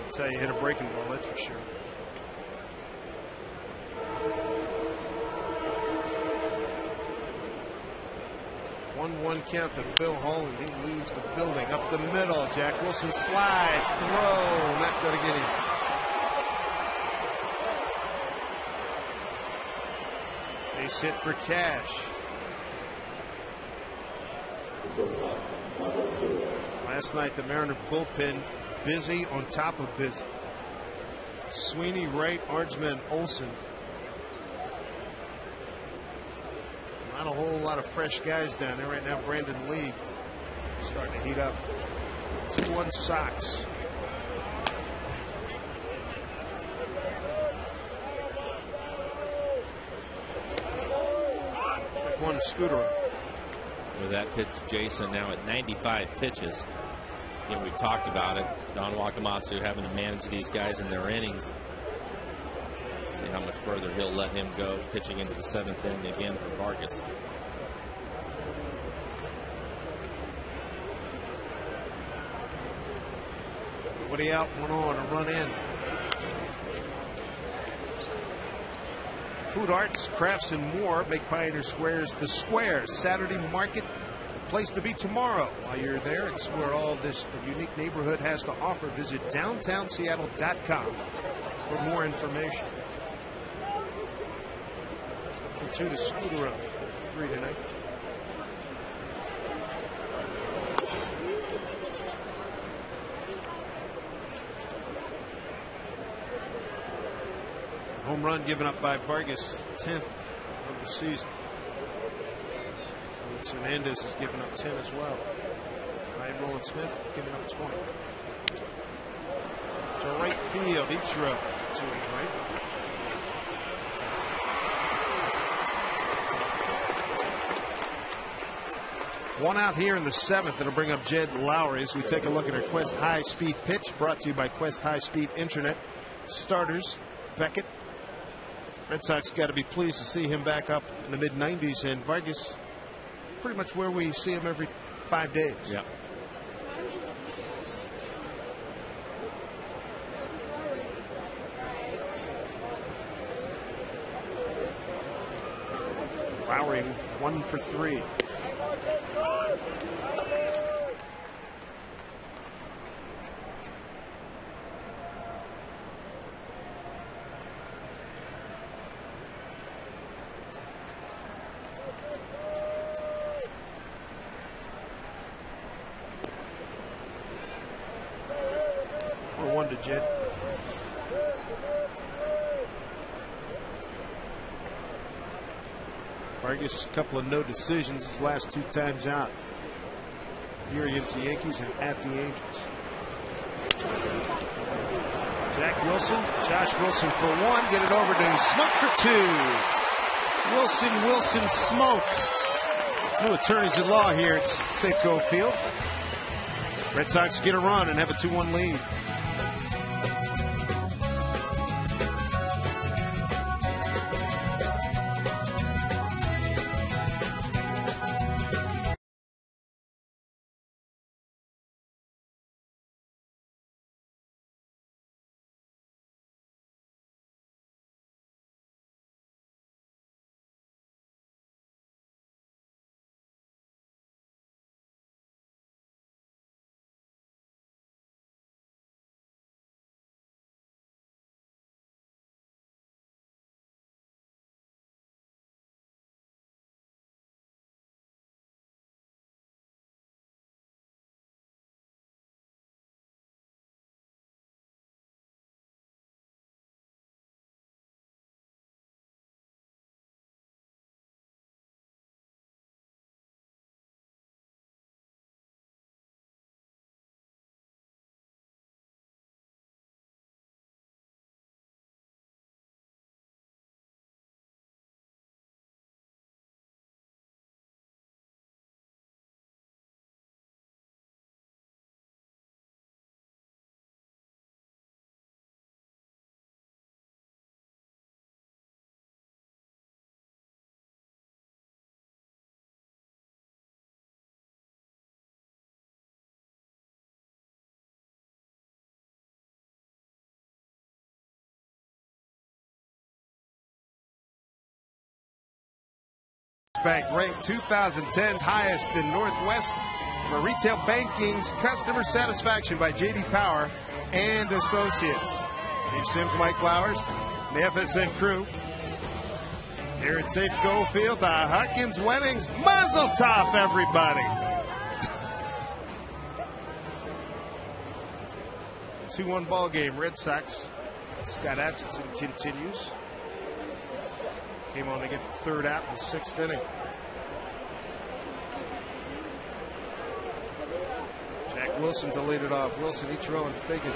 That's how you hit a breaking ball, that's for sure. One count to Bill Hall, and he leaves the building up the middle. Jack Wilson slide, throw, not going to get him. Base hit for Cash. Last night the Mariner bullpen busy on top of busy. Sweeney, Wright, Ardsman, Olsen. not a whole lot of fresh guys down there right now. Brandon Lee starting to heat up. 2-1 Sox. Check one Scooter. With that pitch, Jason now at 95 pitches. Again, we've talked about it. Don Wakamatsu having to manage these guys in their innings. See how much further he'll let him go. Pitching into the 7th inning again for Vargas. Nobody out, 1 on, a run in. Food Arts, Crafts, and more make Pioneer Squares the Square. Saturday market, the place to be tomorrow. While you're there, explore all this unique neighborhood has to offer. Visit downtownseattle.com for more information. 2 to Scooter, 3 tonight. Home run given up by Vargas, 10th of the season. And Hernandez has given up 10 as well. Ryan Roland Smith giving up 20. To right field, Ichiro to his right. One out here in the 7th. It'll bring up Jed Lowry as we take a look at our Quest High Speed pitch, brought to you by Quest High Speed Internet. Starters, Beckett. Red Sox got to be pleased to see him back up in the mid-90s, and Vargas pretty much where we see him every 5 days. Yeah. Lowry 1 for 3. We're 1 to Jed. Vargas, a couple of no decisions his last 2 times out. Here against the Yankees and at the Angels. Jack Wilson, Josh Wilson for 1. Get it over to Smoke for 2. Wilson, Smoke. New attorneys at law here at Safeco Field. Red Sox get a run and have a 2-1 lead. Bank ranked 2010's highest in Northwest for retail banking's customer satisfaction by J.D. Power and Associates. Dave Sims, Mike Flowers, the FSN crew. Here at Safeco Field, the Huckins Weddings Mazel Tov, everybody. 2-1 ball game. Red Sox. Scott Atchison continues. Came on to get the 3rd out in the 6th inning. Wilson to lead it off. Wilson, Ichiro, and Figgins.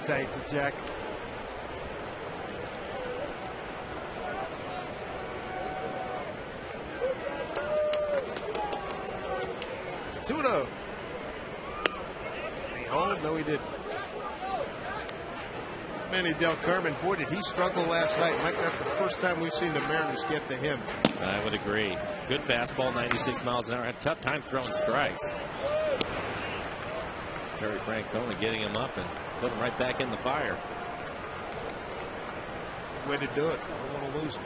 Tight to Jack. Tuno. He hold? No, he didn't. Manny Del Carmen, boy, did he struggle last night. Mike, that's the first time we've seen the Mariners get to him. I would agree. Good fastball, 96 miles an hour. Had a tough time throwing strikes. Terry Francona getting him up and put him right back in the fire. Way to do it. I don't want to lose him.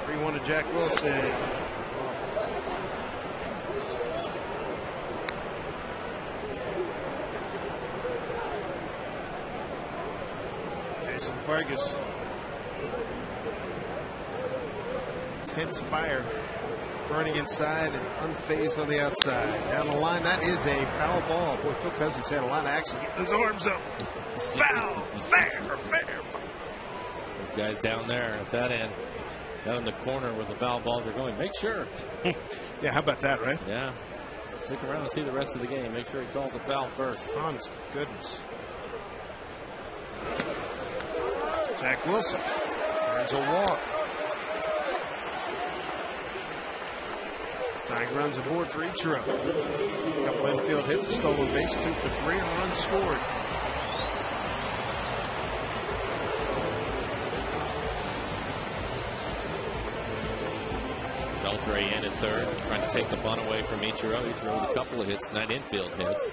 3-1 to Jack Wilson. Jason Vargas. Intense fire. Burning inside and unfazed on the outside. Down the line, that is a foul ball. Boy, Phil Cousins had a lot of action getting his arms up. Foul! Fair! Those guys down there at that end, down in the corner where the foul balls are going. Make sure. Yeah, how about that, right? Yeah. Stick around and see the rest of the game. Make sure he calls a foul first. Honest to goodness. Jack Wilson. There's a walk. Tying runs aboard for Ichiro. A couple infield hits, a stolen base, 2 for 3, and a run scored. Beltre in at third, trying to take the bunt away from Ichiro. Ichiro with a couple of hits, 9 infield hits.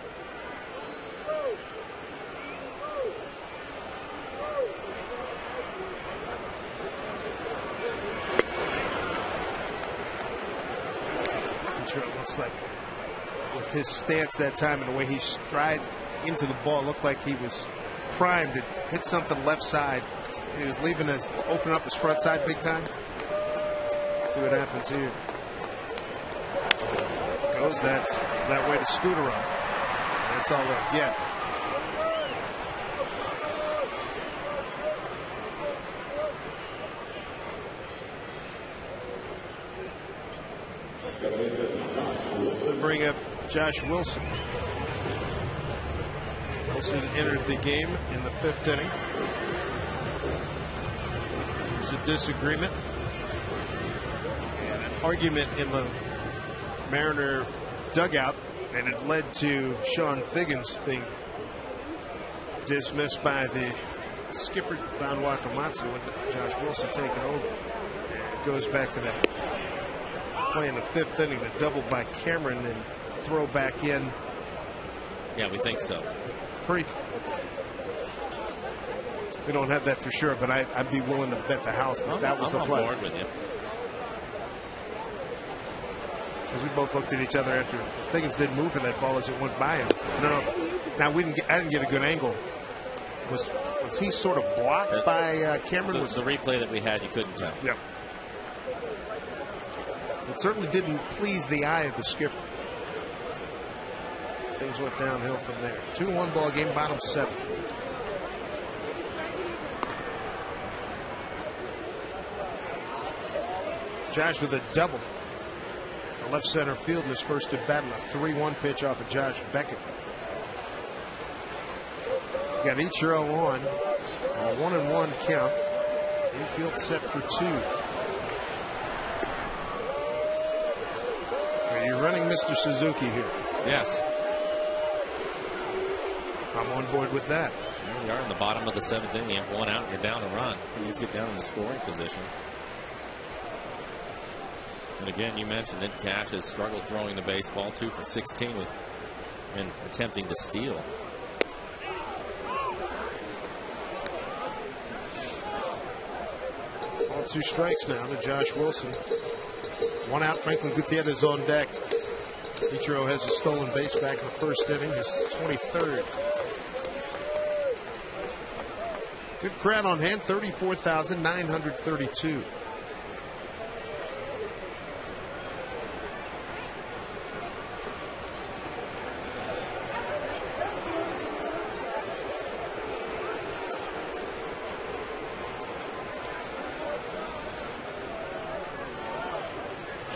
It looks like with his stance that time and the way he stride into the ball, looked like he was primed to hit something left side. He was leaving us open up his front side big time. See what happens here. Goes that way to Scooterow. That's all they'll get. To bring up Josh Wilson. Wilson entered the game in the 5th inning. There's a disagreement and an argument in the Mariner dugout, and it led to Sean Figgins being dismissed by the skipper Don Wakamatsu and Josh Wilson taking over. And it goes back to that play in the 5th inning, the double by Cameron and throw back in. Yeah, we think so. We don't have that for sure, but I'd be willing to bet the house that was the play. I'm on board with you. Because we both looked at each other after Figgins didn't move for that ball as it went by him. I don't know. Now I didn't get a good angle. Was he sort of blocked by Cameron? The replay that we had, you couldn't tell. Yeah. It certainly didn't please the eye of the skipper. Things went downhill from there. 2-1 ball game, bottom 7. Josh with a double to left center field in his first at bat, and a 3-1 pitch off of Josh Beckett. Got Ichiro on a 1-1 count. Infield set for 2. Are you running Mr. Suzuki here? Yes. I'm on board with that. Well, you are in the bottom of the 7th inning. You have 1 out and you're down a run. You need to get down in the scoring position. And again, you mentioned that Cash has struggled throwing the baseball, 2 for 16 and attempting to steal. All 2 strikes now to Josh Wilson. 1 out. Franklin Gutierrez on deck. Ichiro has a stolen base back in the 1st inning, his 23rd. Good crowd on hand, 34,932.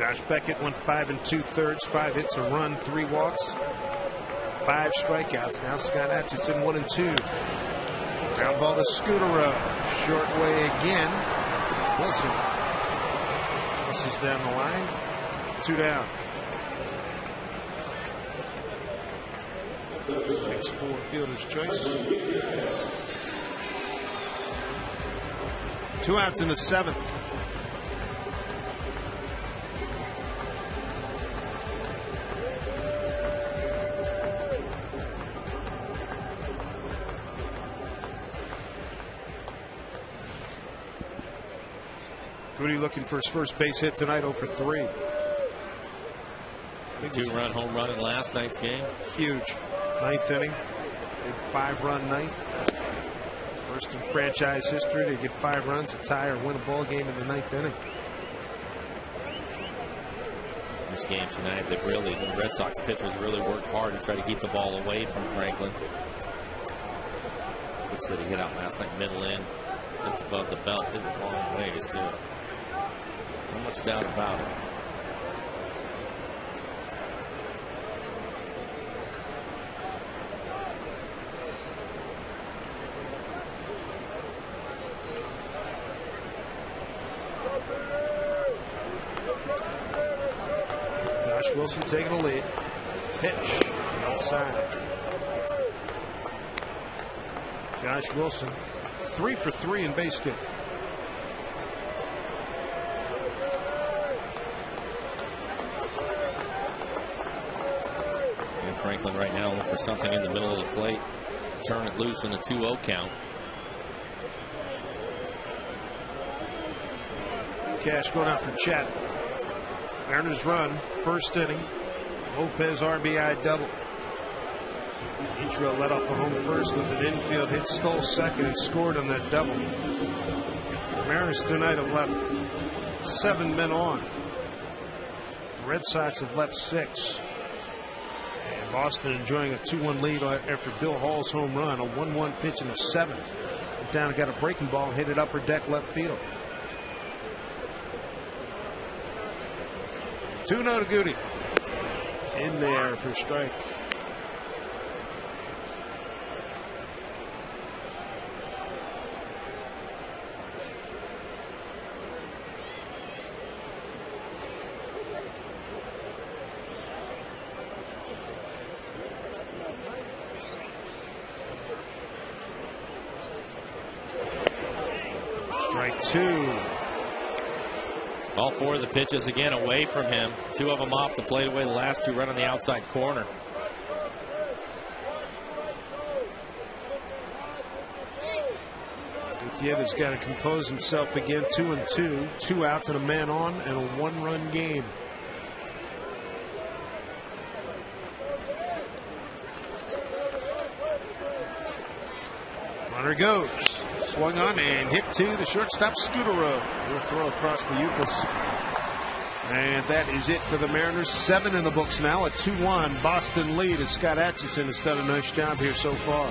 Josh Beckett went 5 2/3, 5 hits, a run, 3 walks, 5 strikeouts. Now Scott Atchison 1 2. Ground ball to Scudero. Short way again. Wilson. This is down the line. 2 down. 6-4 fielder's choice. 2 outs in the 7th. Goody looking for his first base hit tonight, 0 for 3. 2-run home run in last night's game. Huge. 9th inning. Big 5-run 9th. First in franchise history to get 5 runs, a tie, or win a ball game in the 9th inning. This game tonight, the Red Sox pitchers really worked hard to try to keep the ball away from Franklin. Looks that he hit out last night, middle in, just above the belt, hit it a long ways too. Not much doubt about it. Josh Wilson taking a lead. Pitch outside. Josh Wilson 3 for 3 in base hit. And Franklin right now looking for something in the middle of the plate. Turn it loose in a 2-0 count. Cash going out for Chet. Mariners run, first inning. Lopez RBI double. Ichiro led off the home first with an infield hit, stole second, and scored on that double. The Mariners tonight have left 7 men on. The Red Sox have left 6. And Boston enjoying a 2-1 lead after Bill Hall's home run, a 1-1 pitch in the 7th. Went down and got a breaking ball, hit it upper deck left field. 2-0 to Goody. In there for strike. Strike 2. All 4 of the pitches again away from him. 2 of them off the plate away. The last 2 right on the outside corner. Gutierrez got to compose himself again. 2-2. 2 outs and a man on and a 1-run game. Runner goes. Swung on and hit to the shortstop, Scudero. He'll throw across the Euclid. And that is it for the Mariners. 7 in the books now. A 2-1 Boston lead as Scott Atchison has done a nice job here so far.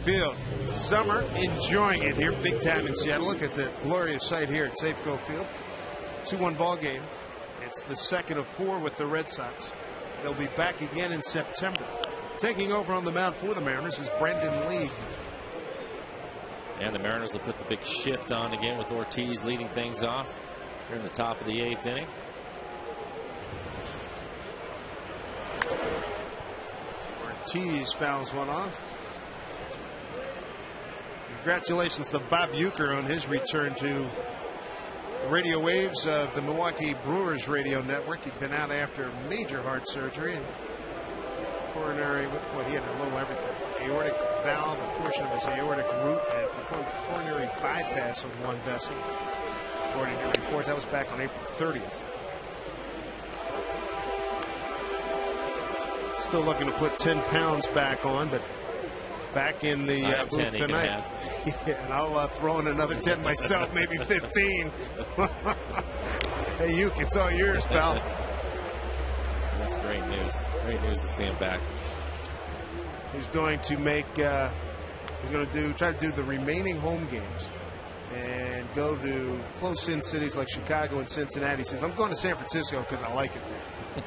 Field. Summer enjoying it here big time in Seattle. Look at the glorious sight here at Safeco Field. 2-1 ball game. It's the second of 4 with the Red Sox. They'll be back again in September. Taking over on the mound for the Mariners is Brendan Lee. And the Mariners will put the big shift on again with Ortiz leading things off here in the top of the 8th inning. Ortiz fouls one off. Congratulations to Bob Uecker on his return to the radio waves of the Milwaukee Brewers radio network. He'd been out after major heart surgery and coronary, well, he had a little everything. Aortic valve, a portion of his aortic root, and performed coronary bypass on one vessel. According to reports, that was back on April 30th. Still looking to put 10 pounds back on, but back in the booth tonight. Yeah, and I'll throw in another 10 myself, maybe 15. Hey, Uke, it's all yours, pal. That's great news. Great news to see him back. He's going to make. He's going to try to do the remaining home games and go to close-in cities like Chicago and Cincinnati. He says, I'm going to San Francisco because I like it there.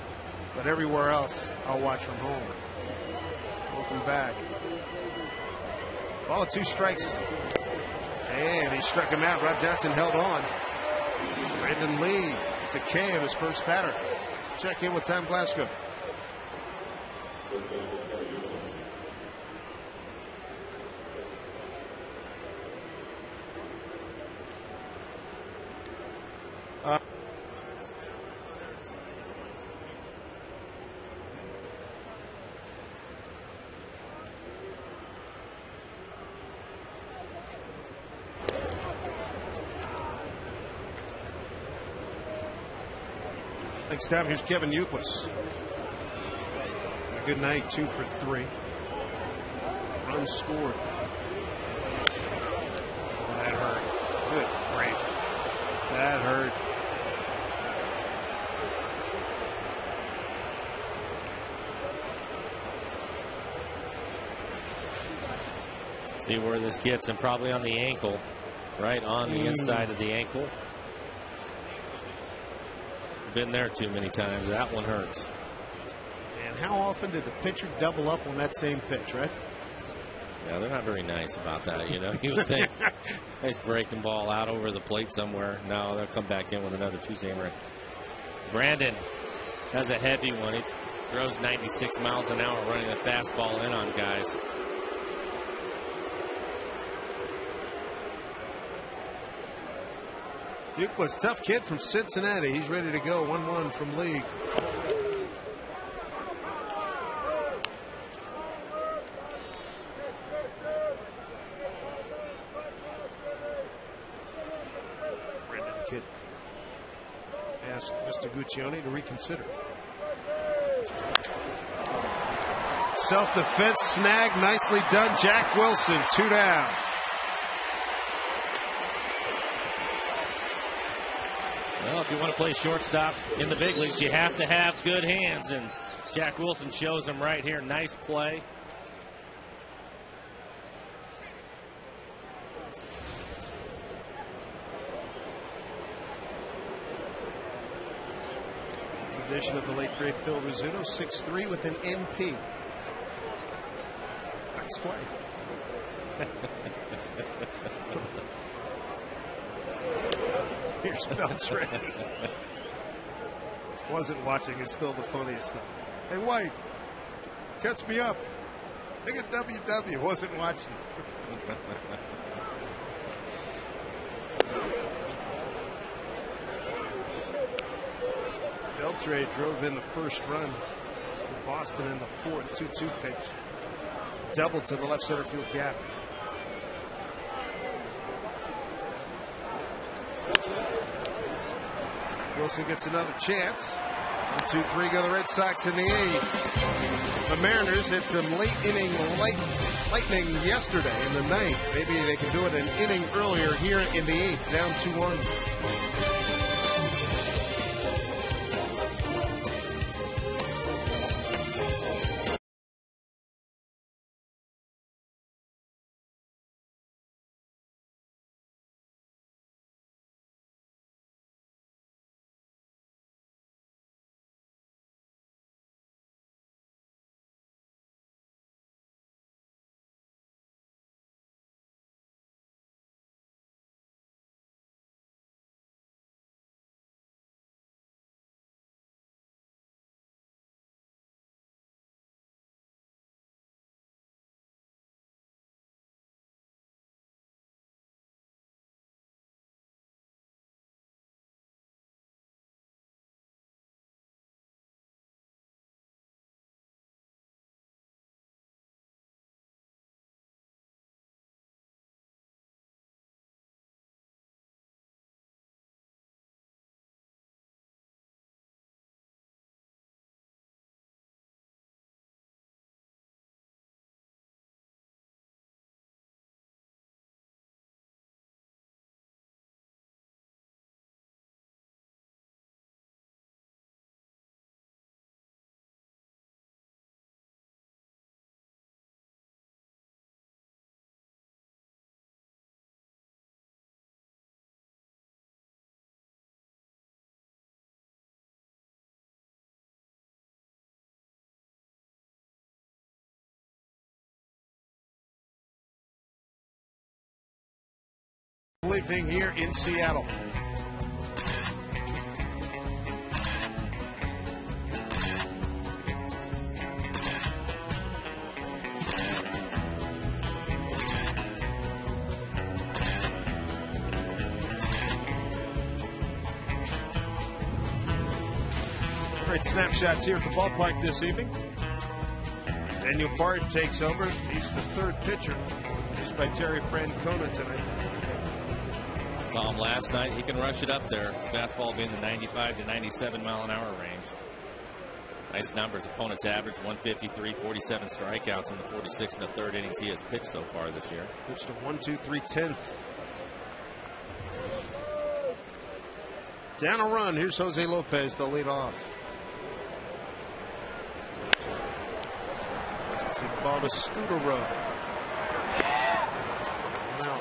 But everywhere else, I'll watch from home. Welcome back. Ball of 2 strikes. And he struck him out. Rob Johnson held on. Brandon Lee. It's a K of his first batter. Let's check in with Tom Glasgow. Next time, here's Kevin Youkilis. A good night, 2 for 3. Runs scored. That hurt. Good grief. That hurt. See where this gets him, probably on the ankle. Right on the inside of the ankle. Been there too many times. That one hurts. And how often did the pitcher double up on that same pitch, right? Yeah, they're not very nice about that. You know, you would think he's breaking ball out over the plate somewhere. No, they'll come back in with another 2-seamer. Brandon has a heavy one. He throws 96 miles an hour running a fastball in on guys. Youkilis, tough kid from Cincinnati. He's ready to go. 1-1 from League. Brendan Kidd asked Mr. Guccione to reconsider. Self-defense snag, nicely done. Jack Wilson, 2 down. Well, if you want to play shortstop in the big leagues, you have to have good hands, and Jack Wilson shows them right here. Nice play. Tradition of the late great Phil Rizzuto, 6'3" with an NP. Nice play. Here's Beltran. Wasn't watching is still the funniest thing. Hey, White, catch me up. Take a WW. Wasn't watching. Beltran drove in the first run for Boston in the 4th, 2-2 pitch. Doubled to the left center field gap. Wilson gets another chance. 2-3 go the Red Sox in the 8th. The Mariners had some late inning lightning yesterday in the 9th. Maybe they can do it an inning earlier here in the 8th, down 2-1. Evening here in Seattle. Great snapshots here at the ballpark this evening. Daniel Bard takes over. He's the third pitcher. Used by Terry Francona tonight. Saw him last night. He can rush it up there. His fastball being the 95 to 97 mile an hour range. Nice numbers. Opponent's average 153, 47 strikeouts in the 46 and the third innings he has pitched so far this year. Pitched a 1-2-3-10th. Down a run. Here's Jose Lopez to lead off. It's a ball to Scooter Road. Now,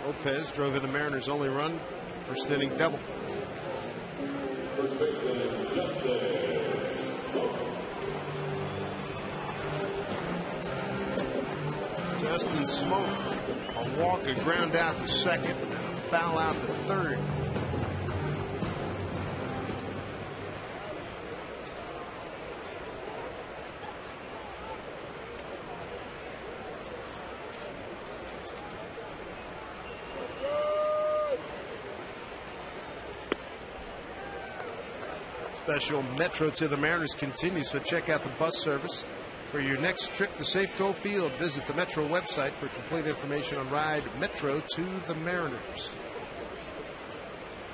Lopez drove in the Mariners' only run. First inning double. Justin Smoke, a walk, a ground out to second, and a foul out to third. Special Metro to the Mariners continues, so check out the bus service. For your next trip to Safeco Field, visit the Metro website for complete information on ride Metro to the Mariners.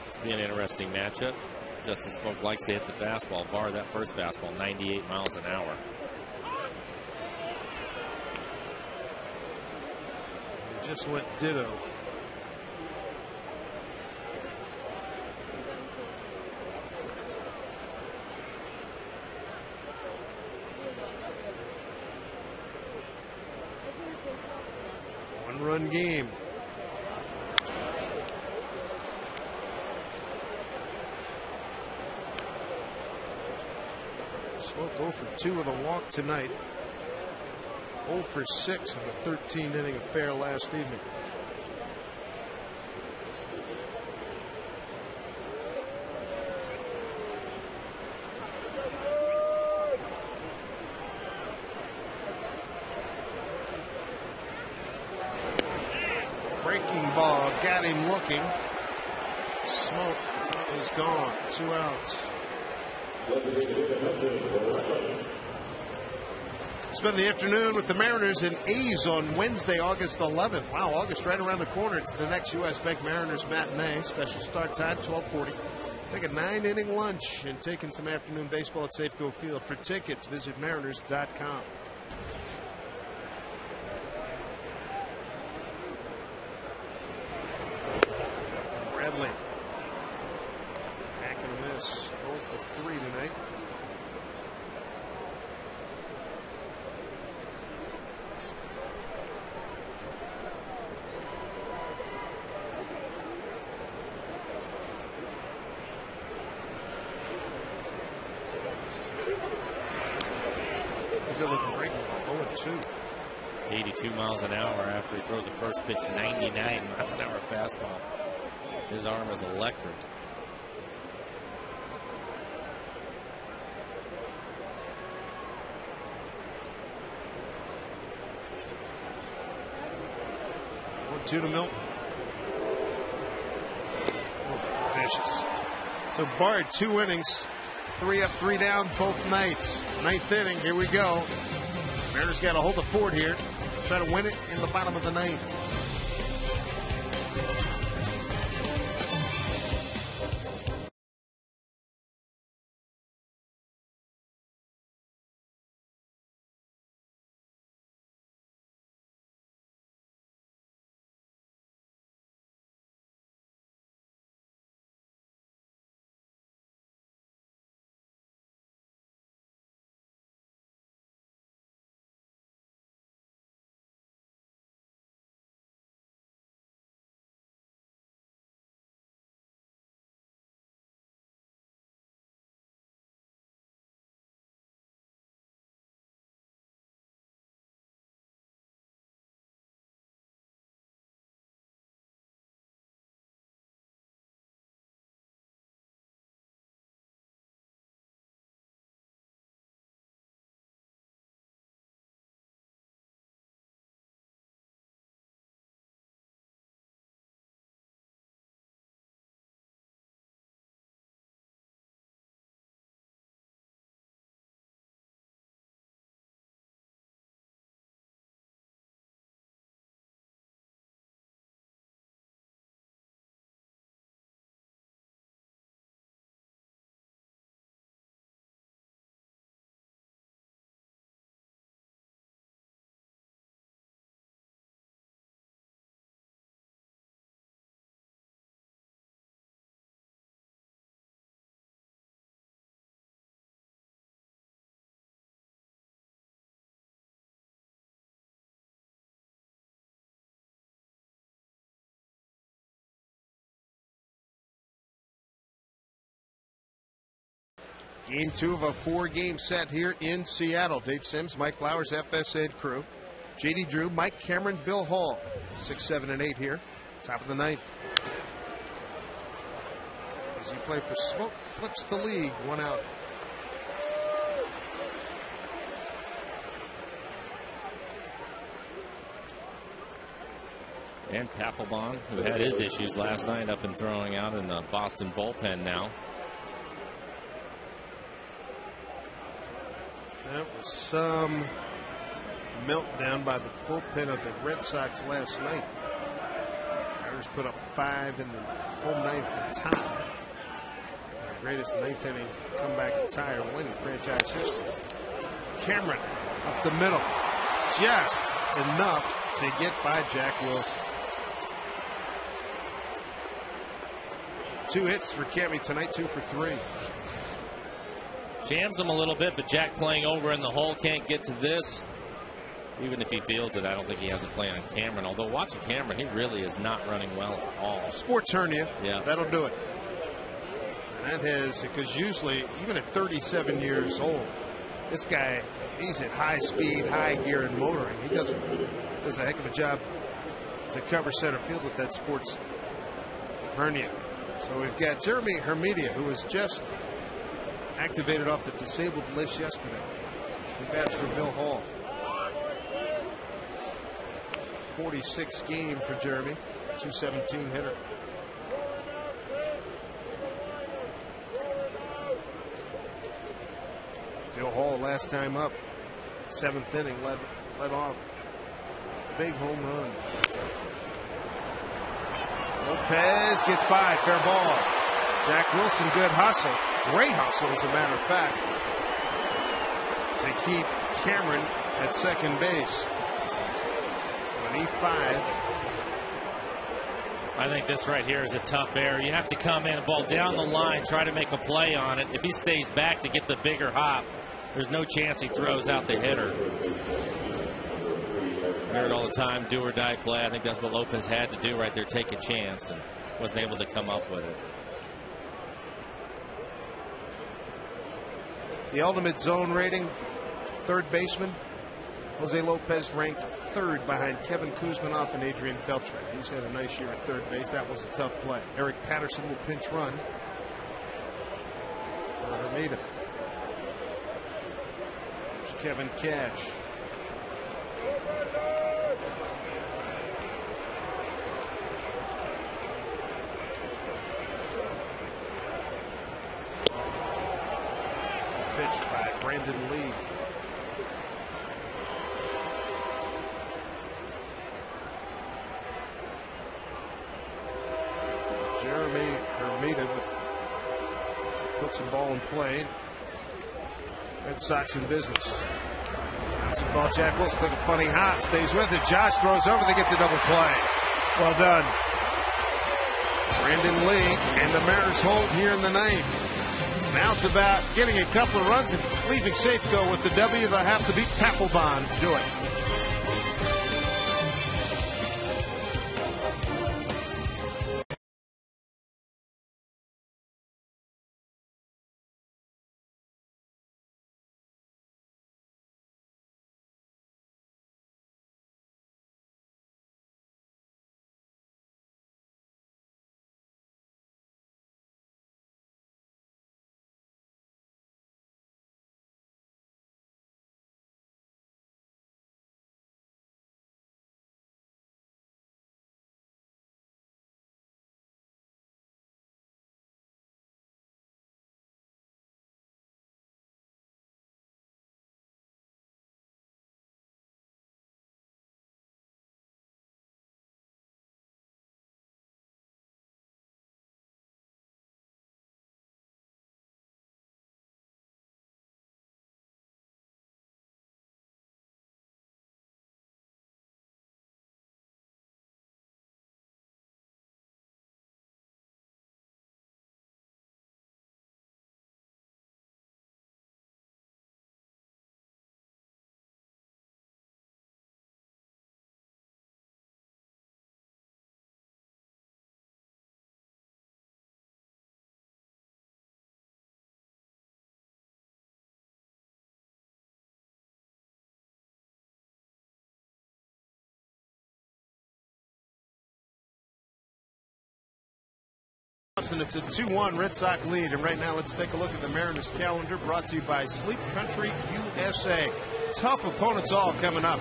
It's be an interesting matchup. Justin Smoke likes to hit the fastball. Bar that first fastball, 98 miles an hour. He just went ditto. Run game. Smoke 0 for 2 with a walk tonight. 0 for 6 in a 13-inning affair last evening. Breaking ball got him looking. Smoke is gone. 2 outs. Spend the afternoon with the Mariners and A's on Wednesday, August 11th. Wow, August right around the corner. It's the next U.S. Bank Mariners matinee. Special start time, 12:40. Take a 9-inning lunch and taking some afternoon baseball at Safeco Field. For tickets, visit mariners.com. Bradley. Back and miss. 0 for 3 tonight. Good looking breaking ball. 0 2. 82 miles an hour after he throws a first pitch 99 mile an hour fastball. His arm is electric. Two to Milton. Oh, vicious. So Bard, 2 innings, 3 up, 3 down, both nights. 9th inning, here we go. Mariners got to hold the fort here. Try to win it in the bottom of the 9th. Game 2 of a 4-game set here in Seattle. Dave Sims, Mike Flowers, FSN crew. J.D. Drew, Mike Cameron, Bill Hall. 6, 7, and 8 here. Top of the 9th. As you play for Smoke, flips the lead. 1 out. And Papelbon, who had his issues last night, up and throwing out in the Boston bullpen now. That was some meltdown by the bullpen of the Red Sox last night. Pirates put up 5 in the home 9th to tie. The greatest 9th inning comeback to tie or win in franchise history. Cameron up the middle. Just enough to get by Jack Wilson. 2 hits for Cammy tonight, 2 for 3. Jams him a little bit, but Jack playing over in the hole, can't get to this. Even if he fields it, I don't think he has a play on Cameron. Although watching Cameron, he really is not running well at all. Sports hernia. Yeah. That'll do it. And that has, because usually, even at 37 years old, this guy, he's at high speed, high gear, and motoring. He does a heck of a job to cover center field with that sports hernia. So we've got Jeremy Hermedia, who was just activated off the disabled list yesterday. He bats for Bill Hall. 46 game for Jeremy. 217 hitter. Bill Hall last time up. 7th inning led off. Big home run. Lopez gets by. Fair ball. Jack Wilson, good hustle. Great hustle, as a matter of fact, to keep Cameron at second base. 25. I think this right here is a tough error. You have to come in, ball down the line, try to make a play on it. If he stays back to get the bigger hop, there's no chance he throws out the hitter. I hear it all the time, do or die play. I think that's what Lopez had to do right there, take a chance, and wasn't able to come up with it. The ultimate zone rating, third baseman, Jose Lopez ranked 3rd behind Kevin Kuzminoff and Adrian Beltre. He's had a nice year at third base. That was a tough play. Eric Patterson will pinch run for Hermida. There's Kevin Cash. Pitched by Brandon Lee. Jeremy Hermida puts the ball in play. Red Sox in business. Bouncing ball. Jack Wilson took a funny hop. Stays with it. Josh throws over. They get the double play. Well done. Brandon Lee and the Mariners hold here in the 9th. Now it's about getting a couple of runs and leaving Safeco with the W. They'll have to beat Papelbon to do it. And it's a 2-1 Red Sox lead. And right now, let's take a look at the Mariners calendar, brought to you by Sleep Country USA. Tough opponents all coming up.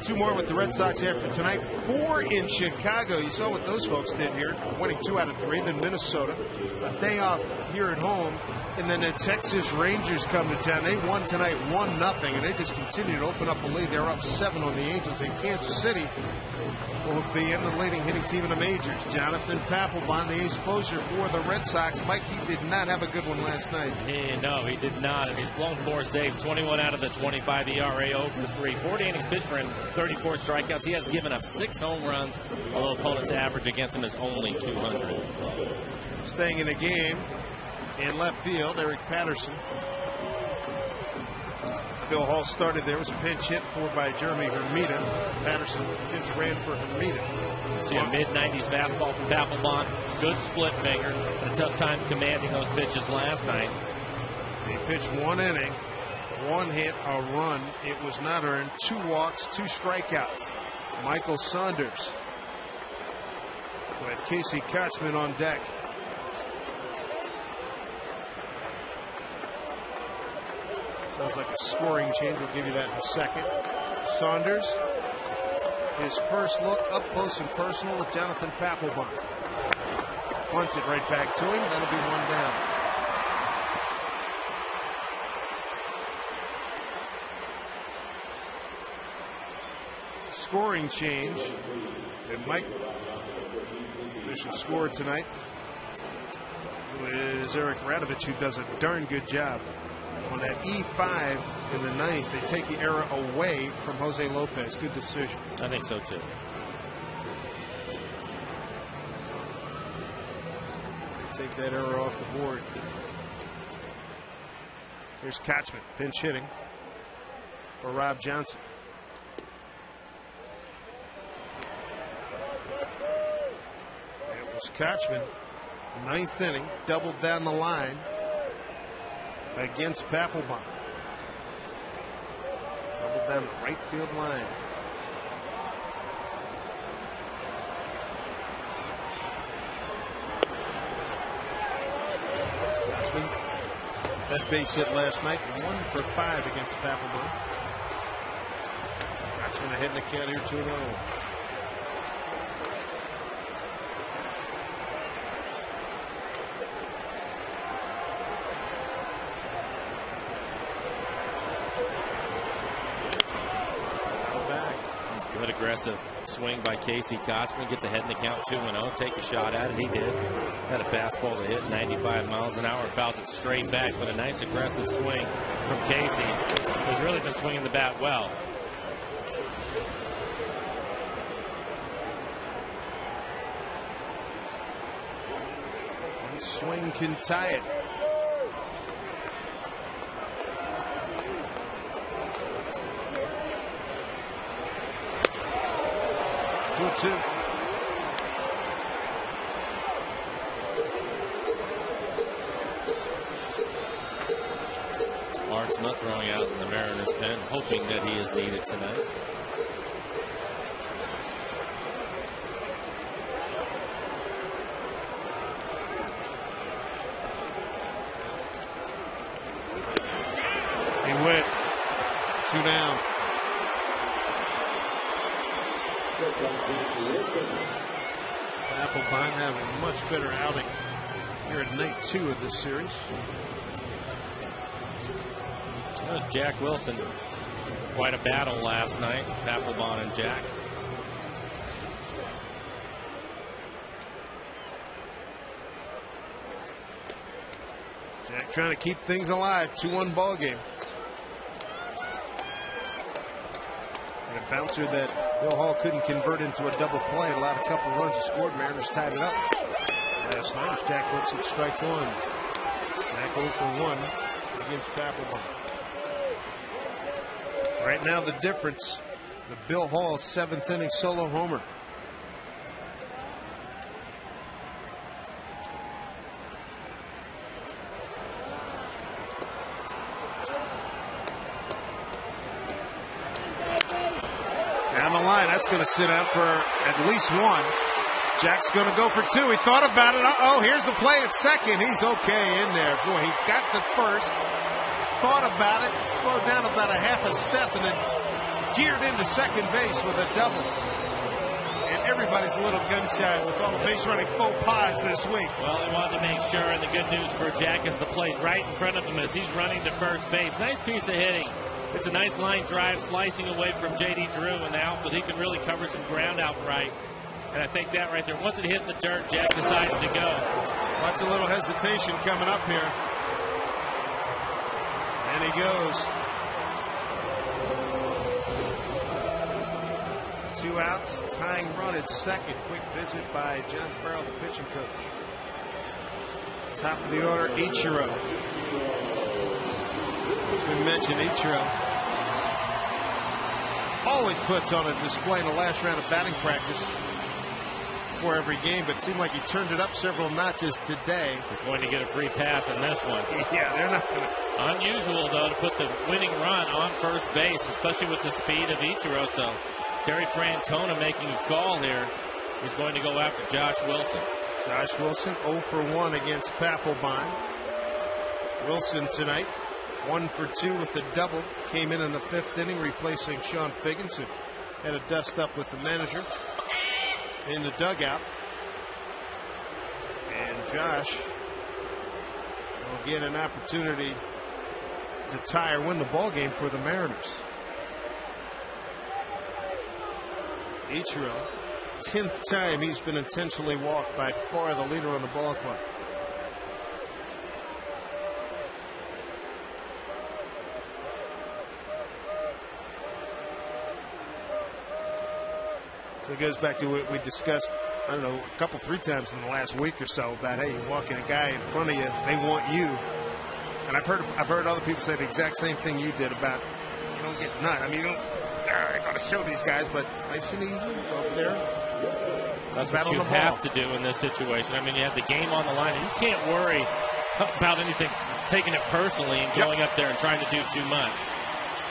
2 more with the Red Sox after tonight. 4 in Chicago. You saw what those folks did here, winning 2 out of 3. Then Minnesota, a day off here at home. And then the Texas Rangers come to town. They won tonight 1-0, and they just continue to open up a lead. They're up 7 on the Angels. In Kansas City will be in the leading hitting team in the majors. Jonathan Papelbon, the ace closer for the Red Sox. Mike, he did not have a good one last night. No, he did not. And he's blown 4 saves, 21 out of the 25 ERA over 3. 40 innings pitched for him, 34 strikeouts. He has given up 6 home runs, although opponents' average against him is only 200. Staying in the game in left field, Eric Patterson. Bill Hall started there. It was a pinch hit by Jeremy Hermida. Patterson pinch ran for Hermida. See a mid-90s fastball from Papelbon. Good split finger. A tough time commanding those pitches last night. He pitched 1 inning, 1 hit, a run. It was not earned. 2 walks, 2 strikeouts. Michael Saunders with Casey Kotchman on deck. Sounds like a scoring change. We'll give you that in a second. Saunders, his first look up close and personal with Jonathan Papelbon. Punts it right back to him. That'll be 1 down. Scoring change. And Mike, official scorer tonight, is Eric Radovich, who does a darn good job. On that E5 in the 9th, they take the error away from Jose Lopez. Good decision. I think so, too. Take that error off the board. Here's Kotchman, pinch hitting for Rob Johnson. It was Kotchman, 9th inning, doubled down the line against Papelbon. Doubled down the right field line. That base hit last night, 1 for 5 against Papelbon. That's going to hit in the count here 2-0. Good aggressive swing by Casey Kotchman. Gets ahead in the count 2-0. Take a shot at it. He did. Had a fastball to hit 95 miles an hour. Fouls it straight back, but a nice aggressive swing from Casey. Has really been swinging the bat well. One swing can tie it. Art's not throwing out in the Mariners pen, hoping that he is needed tonight. He went 2 down. Papelbon having a much better outing here at night 2 of this series. That was Jack Wilson. Quite a battle last night, Papelbon and Jack. Jack trying to keep things alive. 2-1 ball game. And a bouncer that Bill Hall couldn't convert into a double play. Allowed a couple runs and scored. Mariners tied it up last night. Jack looks at strike 1. Jack 0 for 1 against Papelbon. Right now the difference, the Bill Hall 7th inning solo homer. Down the line, that's going to sit out for at least 1. Jack's going to go for two. He thought about it. Uh-oh, here's the play at second. He's okay in there. Boy, he got the first, thought about it, slowed down about a half a step, and then geared into second base with a double. And everybody's a little gun-shy with all the base running faux pas this week. Well, he wanted to make sure, and the good news for Jack is the play's right in front of him as he's running to first base. Nice piece of hitting. It's a nice line drive, slicing away from J.D. Drew in the outfield. He can really cover some ground out right. And I think that right there, once it hit the dirt, Jack decides to go. Lots of little hesitation coming up here. And he goes. 2 outs, tying run at second. Quick visit by John Farrell, the pitching coach. Top of the order, Ichiro. As we mentioned, Ichiro always puts on a display in the last round of batting practice for every game, but it seemed like he turned it up several notches today. He's going to get a free pass in this one. Yeah, they're not going to. Unusual, though, to put the winning run on first base, especially with the speed of Ichiro. So Terry Francona making a call here. He's going to go after Josh Wilson. Josh Wilson 0 for 1 against Papelbon. Wilson tonight 1 for 2 with a double. Came in the 5th inning, replacing Sean Figgins, who had a dust up with the manager in the dugout. And Josh will get an opportunity to tie or win the ball game for the Mariners. Ichiro, 10th time he's been intentionally walked, by far the leader on the ball club. So it goes back to what we discussed, I don't know, a couple, 3 times in the last week or so about, hey, you're walking a guy in front of you, they want you. And I've heard other people say the exact same thing you did about, you don't get nut. I mean, you don't, I got to show these guys, but nice and easy, go up there. That's what you have to do in this situation. I mean, you have the game on the line, and you can't worry about anything, taking it personally and going up there and trying to do too much.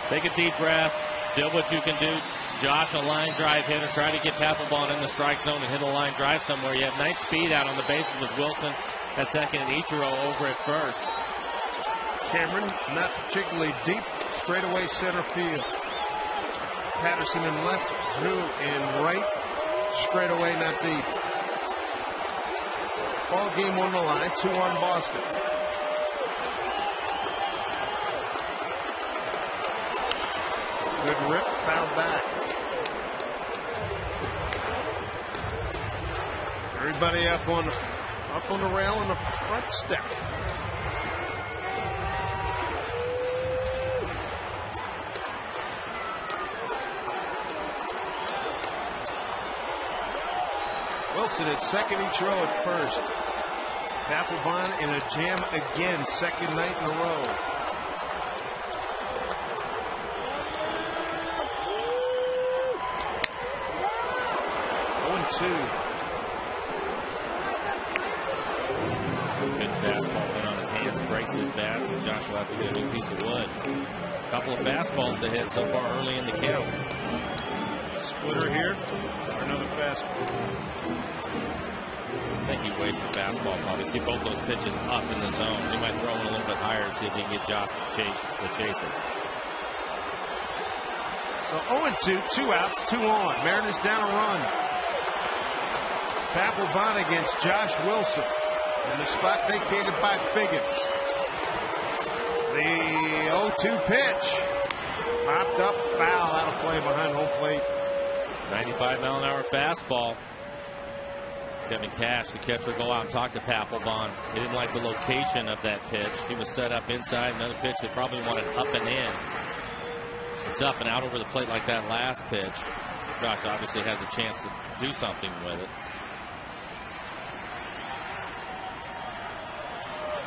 Take a deep breath, do what you can do. Josh, a line drive hitter, try to get Papelbon in the strike zone and hit a line drive somewhere. You have nice speed out on the bases with Wilson at second and Ichiro over at first. Cameron, not particularly deep, straightaway center field. Patterson in left, Drew in right, straightaway not deep. Ball game on the line, 2-1 Boston. Good rip, foul back. Everybody up on the rail in the front step. Wilson at second, Ichiro at first. Papelbon in a jam again, second night in a row. Good fastball went on his hands, breaks his bats. Josh will have to get a new piece of wood. A couple of fastballs to hit so far early in the count. Splitter here, or another fastball. I think he wasted fastball probably. See both those pitches up in the zone. He might throw one a little bit higher to see if he can get Josh to chase it. So 0-2, 2 outs, 2 on. Mariners down a run. Papelbon against Josh Wilson. And the spot vacated by Figgins. The 0-2 pitch. Popped up, foul, out of play behind home plate. 95-mile-an-hour fastball. Kevin Cash, the catcher, go out and talk to Papelbon. He didn't like the location of that pitch. He was set up inside. Another pitch they probably wanted up and in. It's up and out over the plate like that last pitch. Josh obviously has a chance to do something with it.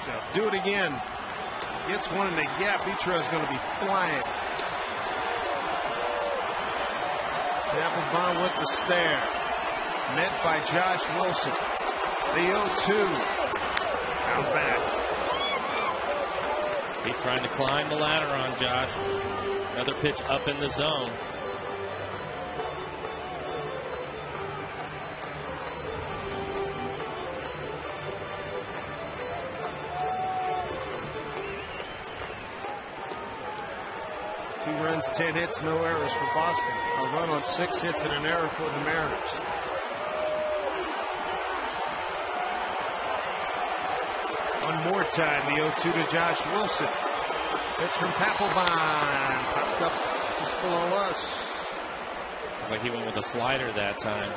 So do it again. Gets one in the gap. Ichiro's going to be flying. Papelbon with the stare. Met by Josh Wilson. The 0-2. Out back. He's trying to climb the ladder on Josh. Another pitch up in the zone. 2 runs, 10 hits, no errors for Boston. A run on 6 hits and an error for the Mariners. One more time, the 0-2 to Josh Wilson. Pitch from Papelbon. Popped up just below us. Like he went with a slider that time.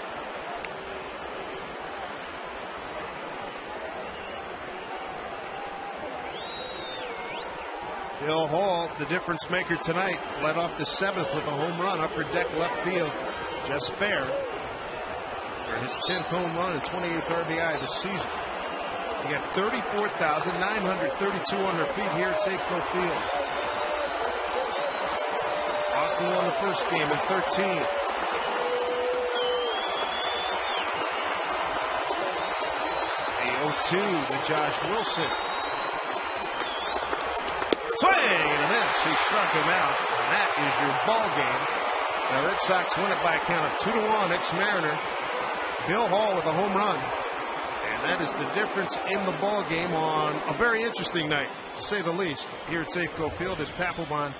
Bill Hall, the difference maker tonight, led off the 7th with a home run, upper deck left field, just fair for his 10th home run and 28th RBI this season. He got 34,932 on their feet here at Safeco Field. Boston won the first game in 13. A 0-2 to Josh Wilson. Swing and a miss. He struck him out. And that is your ball game. The Red Sox win it by a count of 2-1. Ex-Mariner Bill Hall with a home run. And that is the difference in the ball game on a very interesting night, to say the least, here at Safeco Field as Papelbon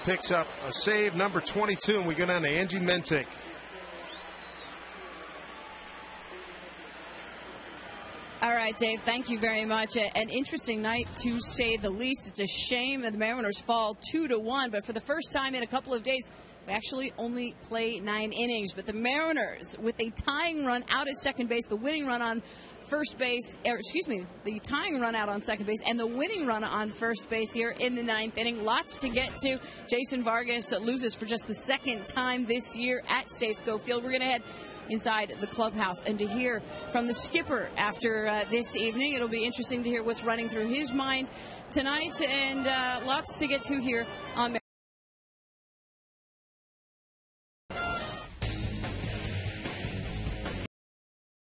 picks up a save, number 22, and we go down to Angie Mentic. All right, Dave, thank you very much. An interesting night, to say the least. It's a shame that the Mariners fall 2-1, but for the first time in a couple of days, we actually only play 9 innings. But the Mariners, with a tying run out at second base, the winning run on first base, the tying run out on second base, and the winning run on first base here in the 9th inning. Lots to get to. Jason Vargas loses for just the 2nd time this year at Safeco Field. We're going to head inside the clubhouse and to hear from the skipper after this evening. It'll be interesting to hear what's running through his mind tonight, and lots to get to here on